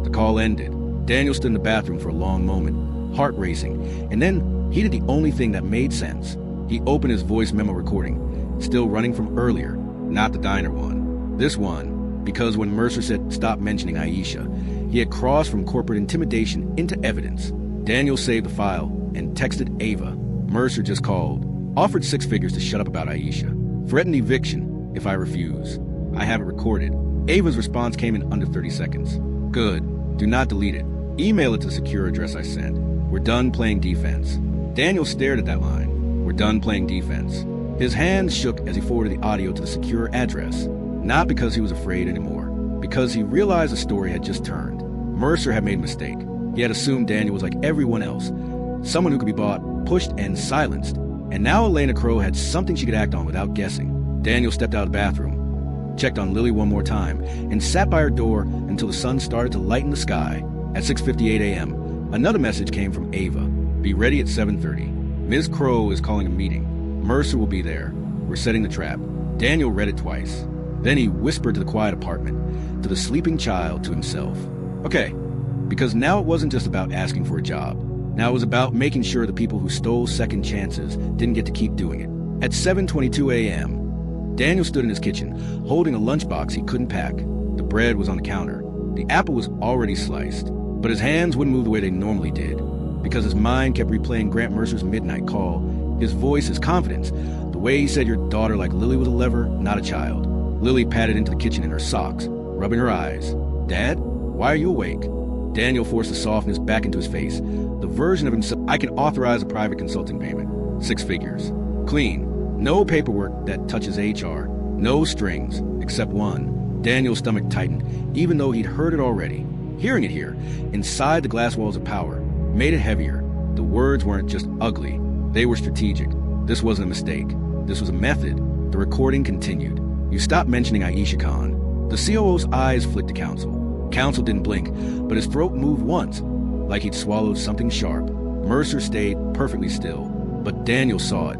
The call ended. Daniel stood in the bathroom for a long moment, heart racing, and then he did the only thing that made sense. He opened his voice memo recording, still running from earlier, not the diner one. This one, because when Mercer said stop mentioning Aisha, he had crossed from corporate intimidation into evidence. Daniel saved the file and texted Ava. Mercer just called, offered 6 figures to shut up about Aisha, threatened eviction if I refuse. I have it recorded. Ava's response came in under 30 seconds. "Good. Do not delete it. Email it to the secure address I sent. We're done playing defense." Daniel stared at that line. "We're done playing defense." His hands shook as he forwarded the audio to the secure address. Not because he was afraid anymore, because he realized the story had just turned. Mercer had made a mistake. He had assumed Daniel was like everyone else, someone who could be bought, pushed, and silenced. And now Elena Crow had something she could act on without guessing. Daniel stepped out of the bathroom, checked on Lily one more time, and sat by her door until the sun started to lighten the sky. At 6:58 a.m., another message came from Ava. "Be ready at 7:30. Ms. Crow is calling a meeting. Mercer will be there. We're setting the trap." Daniel read it twice. Then he whispered to the quiet apartment, to the sleeping child, to himself. Okay, because now it wasn't just about asking for a job. Now it was about making sure the people who stole second chances didn't get to keep doing it. At 7:22 a.m., Daniel stood in his kitchen, holding a lunchbox he couldn't pack. The bread was on the counter. The apple was already sliced, but his hands wouldn't move the way they normally did, because his mind kept replaying Grant Mercer's midnight call his voice, his confidence. The way he said your daughter like Lily was a lever, not a child. Lily padded into the kitchen in her socks, rubbing her eyes. Dad, why are you awake? Daniel forced the softness back into his face. The version of himself, I can authorize a private consulting payment. 6 figures. Clean. No paperwork that touches HR. No strings, except one. Daniel's stomach tightened, even though he'd heard it already. Hearing it here, inside the glass walls of power, made it heavier. The words weren't just ugly. They were strategic. This wasn't a mistake. This was a method. The recording continued. You stopped mentioning Aisha Khan. The COO's eyes flicked to Counsel. Counsel didn't blink, but his throat moved once, like he'd swallowed something sharp. Mercer stayed perfectly still, but Daniel saw it.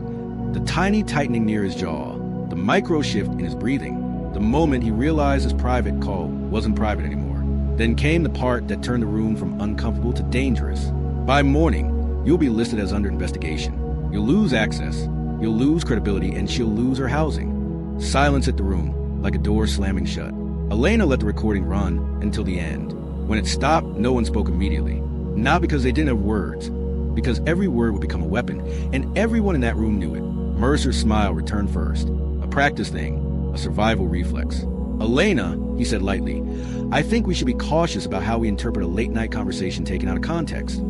The tiny tightening near his jaw, the micro shift in his breathing, the moment he realized his private call wasn't private anymore. Then came the part that turned the room from uncomfortable to dangerous. By morning, you'll be listed as under investigation. You'll lose access, you'll lose credibility, and she'll lose her housing. Silence hit the room, like a door slamming shut. Elena let the recording run until the end. When it stopped, no one spoke immediately. Not because they didn't have words, because every word would become a weapon, and everyone in that room knew it. Mercer's smile returned first. A practice thing, a survival reflex. Elena, he said lightly, I think we should be cautious about how we interpret a late-night conversation taken out of context.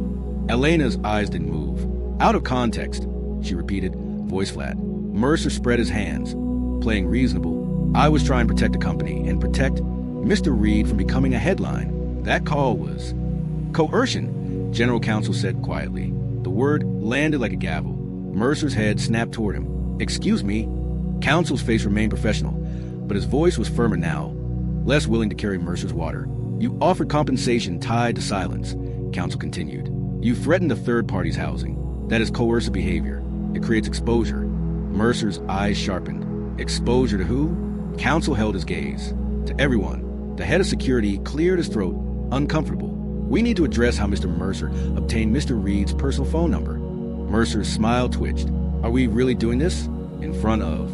Elena's eyes didn't move. Out of context, she repeated, voice flat. Mercer spread his hands, playing reasonable. I was trying to protect the company and protect Mr. Reed from becoming a headline. That call was coercion, General Counsel said quietly. The word landed like a gavel. Mercer's head snapped toward him. Excuse me. Counsel's face remained professional, but his voice was firmer now, less willing to carry Mercer's water. You offered compensation tied to silence, Counsel continued. You threatened a third party's housing. That is coercive behavior. It creates exposure. Mercer's eyes sharpened. Exposure to who? Counsel held his gaze. To everyone. The head of security cleared his throat, uncomfortable. We need to address how Mr. Mercer obtained Mr. Reed's personal phone number. Mercer's smile twitched. Are we really doing this? In front of.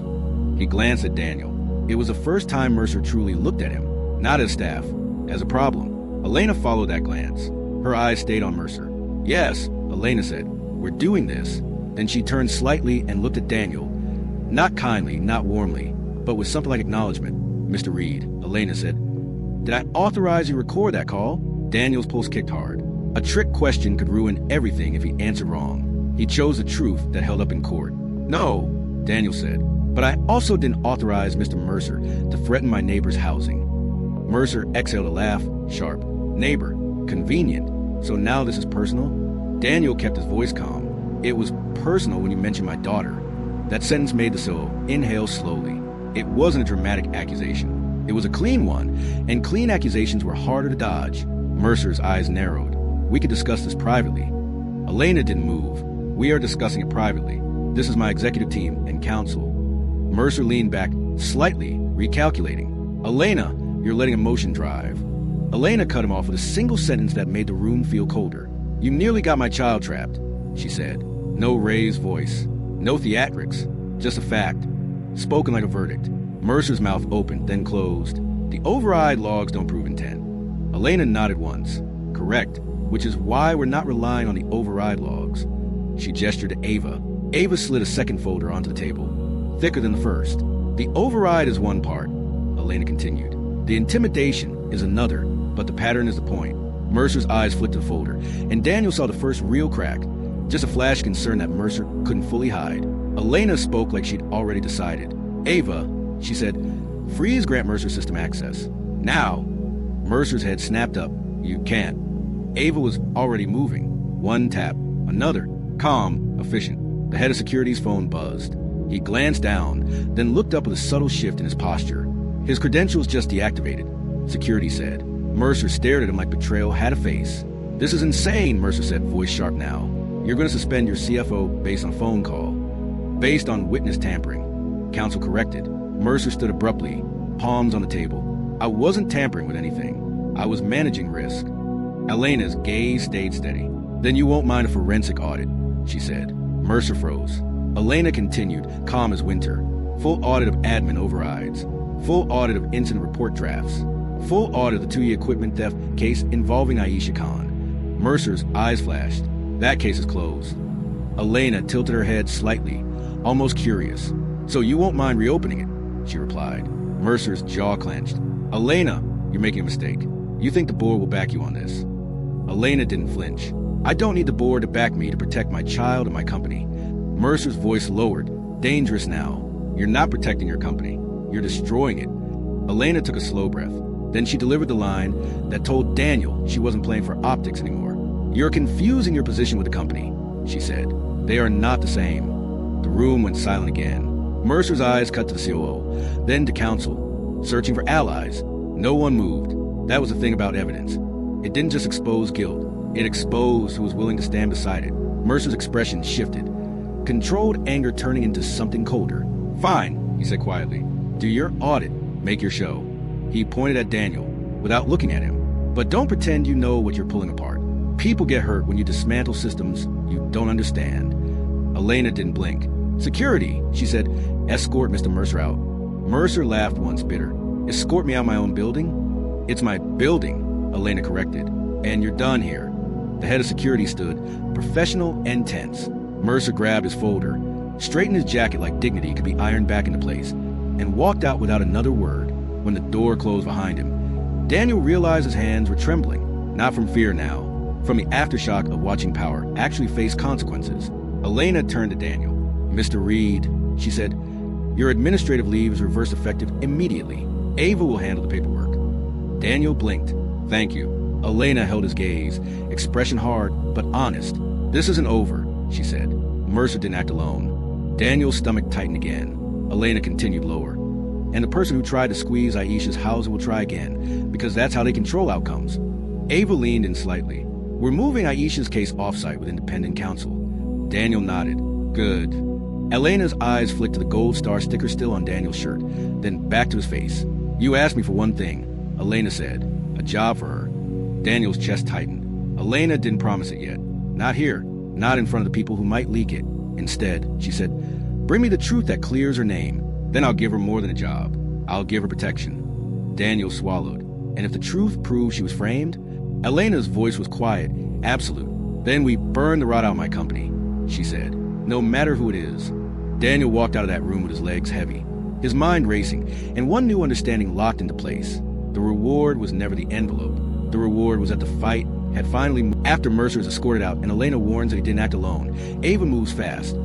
He glanced at Daniel. It was the first time Mercer truly looked at him, not as staff, as a problem. Elena followed that glance. Her eyes stayed on Mercer. Yes, Elena said. We're doing this. Then she turned slightly and looked at Daniel. Not kindly, not warmly, but with something like acknowledgement. Mr. Reed, Elena said. Did I authorize you to record that call? Daniel's pulse kicked hard. A trick question could ruin everything if he answered wrong. He chose the truth that held up in court. No, Daniel said, but I also didn't authorize Mr. Mercer to threaten my neighbor's housing. Mercer exhaled a laugh, sharp. Neighbor, convenient. So now this is personal? Daniel kept his voice calm. It was personal when you mentioned my daughter. That sentence made the COO inhale slowly. It wasn't a dramatic accusation. It was a clean one, and clean accusations were harder to dodge. Mercer's eyes narrowed. We could discuss this privately. Elena didn't move. We are discussing it privately. This is my executive team and counsel. Mercer leaned back, slightly, recalculating. Elena, you're letting emotion drive. Elena cut him off with a single sentence that made the room feel colder. You nearly got my child trapped, she said. No raised voice. No theatrics. Just a fact. Spoken like a verdict. Mercer's mouth opened, then closed. The override logs don't prove intent. Elena nodded once. Correct. Which is why we're not relying on the override logs. She gestured to Ava. Ava slid a second folder onto the table, thicker than the first. The override is one part, Elena continued. The intimidation is another, but the pattern is the point. Mercer's eyes flicked to the folder, and Daniel saw the first real crack, just a flash of concern that Mercer couldn't fully hide. Elena spoke like she'd already decided. Ava, she said, freeze Grant Mercer system access. Now. Mercer's head snapped up. You can't. Ava was already moving. One tap, another. Calm, efficient. The head of security's phone buzzed. He glanced down, then looked up with a subtle shift in his posture. His credentials just deactivated, security said. Mercer stared at him like betrayal had a face. This is insane, Mercer said, voice sharp now. You're going to suspend your CFO based on a phone call. Based on witness tampering. Counsel corrected. Mercer stood abruptly, palms on the table. I wasn't tampering with anything. I was managing risk. Elena's gaze stayed steady. Then you won't mind a forensic audit, she said. Mercer froze. Elena continued, calm as winter. Full audit of admin overrides. Full audit of incident report drafts. Full audit of the 2-year equipment theft case involving Aisha Khan. Mercer's eyes flashed. That case is closed. Elena tilted her head slightly, almost curious. "So you won't mind reopening it?" she replied. Mercer's jaw clenched. "Elena, you're making a mistake. You think the board will back you on this?" Elena didn't flinch. "I don't need the board to back me to protect my child and my company." Mercer's voice lowered. "Dangerous now. You're not protecting your company. You're destroying it." Elena took a slow breath. Then she delivered the line that told Daniel she wasn't playing for optics anymore. "You're confusing your position with the company," she said. "They are not the same." The room went silent again. Mercer's eyes cut to the COO, then to counsel, searching for allies. No one moved. That was the thing about evidence. It didn't just expose guilt. It exposed who was willing to stand beside it. Mercer's expression shifted, controlled anger turning into something colder. "Fine," he said quietly. "Do your audit. Make your show." He pointed at Daniel, without looking at him. "But don't pretend you know what you're pulling apart. People get hurt when you dismantle systems you don't understand." Elena didn't blink. "Security," she said. "Escort Mr. Mercer out." Mercer laughed once, bitter. "Escort me out my own building?" "It's my building," Elena corrected. "And you're done here." The head of security stood, professional and tense. Mercer grabbed his folder, straightened his jacket like dignity could be ironed back into place, and walked out without another word. When the door closed behind him, Daniel realized his hands were trembling, not from fear now, from the aftershock of watching power actually face consequences. Elena turned to Daniel. "Mr. Reed," she said, "your administrative leave is reverse effective immediately. Ava will handle the paperwork." Daniel blinked. "Thank you." Elena held his gaze, expression hard but honest. "This isn't over," she said. Mercer didn't act alone. Daniel's stomach tightened again. Elena continued lower. "And the person who tried to squeeze Aisha's housing will try again, because that's how they control outcomes." Ava leaned in slightly. "We're moving Aisha's case offsite with independent counsel." Daniel nodded. "Good." Elena's eyes flicked to the gold star sticker still on Daniel's shirt, then back to his face. "You asked me for one thing," Elena said. "A job for her." Daniel's chest tightened. Elena didn't promise it yet. Not here. Not in front of the people who might leak it. Instead, she said, "Bring me the truth that clears her name. Then I'll give her more than a job. I'll give her protection." Daniel swallowed. "And if the truth proves she was framed?" Elena's voice was quiet, absolute. "Then we burn the rot out of my company," she said. "No matter who it is." Daniel walked out of that room with his legs heavy, his mind racing, and one new understanding locked into place. The reward was never the envelope. The reward was that the fight had finally moved. After Mercer is escorted out and Elena warns that he didn't act alone, Ava moves fast.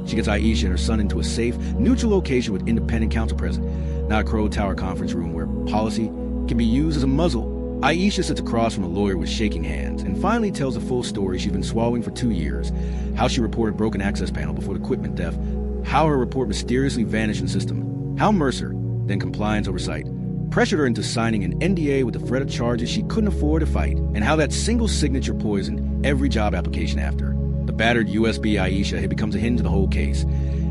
She gets Aisha and her son into a safe, neutral location with independent counsel present, not a Crow Tower conference room where policy can be used as a muzzle. Aisha sits across from a lawyer with shaking hands and finally tells the full story she's been swallowing for 2 years. How she reported broken access panel before the equipment theft, how her report mysteriously vanished in the system, how Mercer, then compliance oversight, pressured her into signing an NDA with the threat of charges she couldn't afford to fight, and how that single signature poisoned every job application after. The battered USB Aisha had becomes a hinge of the whole case.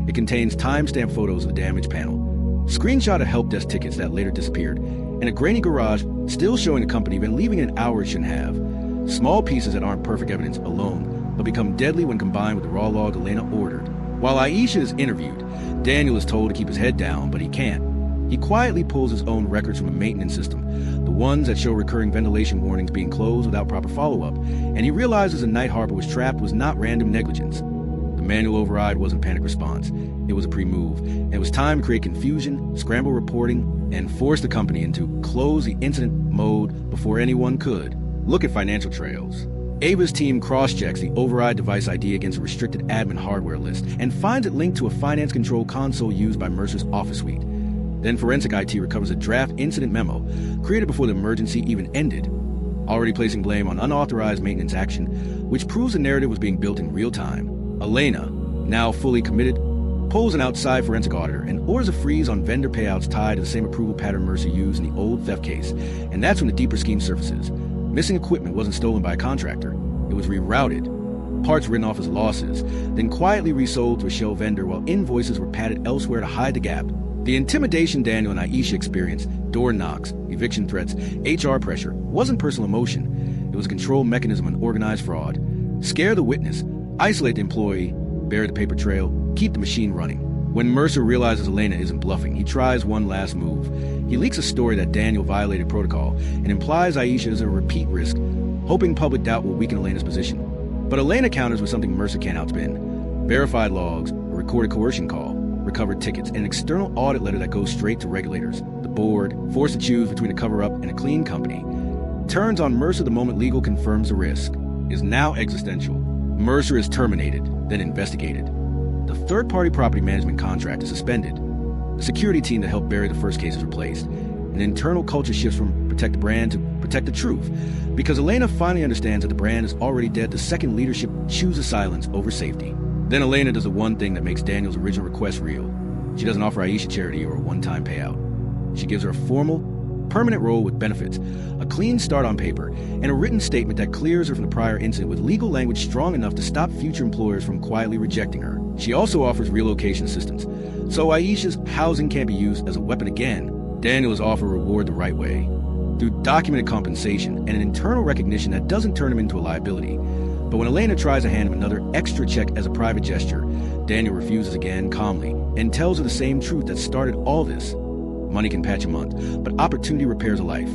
It contains timestamp photos of the damaged panel, screenshot of help desk tickets that later disappeared, and a grainy garage still showing the company been leaving an hour it shouldn't have. Small pieces that aren't perfect evidence alone, but become deadly when combined with the raw log Elena ordered. While Aisha is interviewed, Daniel is told to keep his head down, but he can't. He quietly pulls his own records from a maintenance system, the ones that show recurring ventilation warnings being closed without proper follow-up, and he realizes the night Harper was trapped was not random negligence. The manual override wasn't panic response. It was a pre-move, and it was time to create confusion, scramble reporting, and force the company into close the incident mode before anyone could. Look at financial trails. Ava's team cross-checks the override device ID against a restricted admin hardware list and finds it linked to a finance control console used by Mercer's office suite. Then forensic IT recovers a draft incident memo created before the emergency even ended, already placing blame on unauthorized maintenance action, which proves the narrative was being built in real time. Elena, now fully committed, pulls an outside forensic auditor and orders a freeze on vendor payouts tied to the same approval pattern Mercer used in the old theft case, and that's when the deeper scheme surfaces. Missing equipment wasn't stolen by a contractor. It was rerouted. Parts written off as losses, then quietly resold to a shell vendor while invoices were padded elsewhere to hide the gap. The intimidation Daniel and Aisha experienced, door knocks, eviction threats, HR pressure, wasn't personal emotion. It was a control mechanism and organized fraud. Scare the witness, isolate the employee, bury the paper trail, keep the machine running. When Mercer realizes Elena isn't bluffing, he tries one last move. He leaks a story that Daniel violated protocol and implies Aisha is a repeat risk, hoping public doubt will weaken Elena's position. But Elena counters with something Mercer can't outspin. Verified logs, a recorded coercion call, recovered tickets, and an external audit letter that goes straight to regulators. The board, forced to choose between a cover-up and a clean company, turns on Mercer the moment legal confirms the risk. It is now existential. Mercer is terminated, then investigated. The third-party property management contract is suspended. The security team that helped bury the first case is replaced. An internal culture shifts from protect the brand to protect the truth. Because Elena finally understands that the brand is already dead, the second leadership chooses silence over safety. Then Elena does the one thing that makes Daniel's original request real. She doesn't offer Aisha charity or a one-time payout. She gives her a formal, permanent role with benefits, a clean start on paper, and a written statement that clears her from the prior incident with legal language strong enough to stop future employers from quietly rejecting her. She also offers relocation assistance, so Aisha's housing can't be used as a weapon again. Daniel is offered a reward the right way, through documented compensation and an internal recognition that doesn't turn him into a liability. But when Elena tries to hand him another extra check as a private gesture, Daniel refuses again calmly and tells her the same truth that started all this. Money can patch a month, but opportunity repairs a life.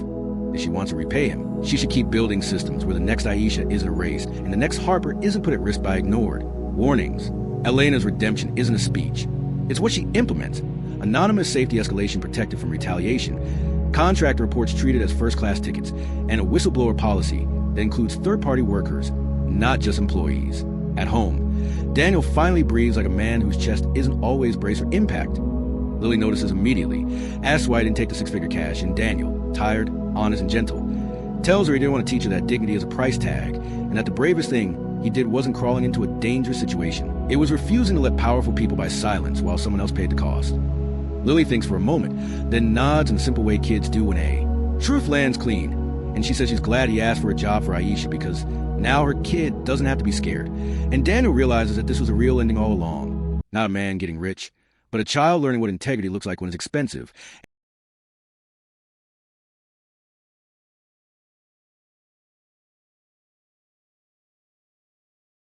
If she wants to repay him, she should keep building systems where the next Aisha isn't erased and the next Harper isn't put at risk by ignored warnings. Elena's redemption isn't a speech. It's what she implements. Anonymous safety escalation protected from retaliation, contract reports treated as first-class tickets, and a whistleblower policy that includes third-party workers, not just employees. At home, Daniel finally breathes like a man whose chest isn't always braced for impact. Lily notices immediately, asks why he didn't take the six-figure cash, and Daniel, tired, honest, and gentle, tells her he didn't want to teach her that dignity is a price tag, and that the bravest thing he did wasn't crawling into a dangerous situation. It was refusing to let powerful people buy silence while someone else paid the cost. Lily thinks for a moment, then nods in the simple way kids do when truth lands clean, and she says she's glad he asked for a job for Aisha because now her kid doesn't have to be scared. And Daniel realizes that this was a real ending all along. Not a man getting rich, but a child learning what integrity looks like when it's expensive.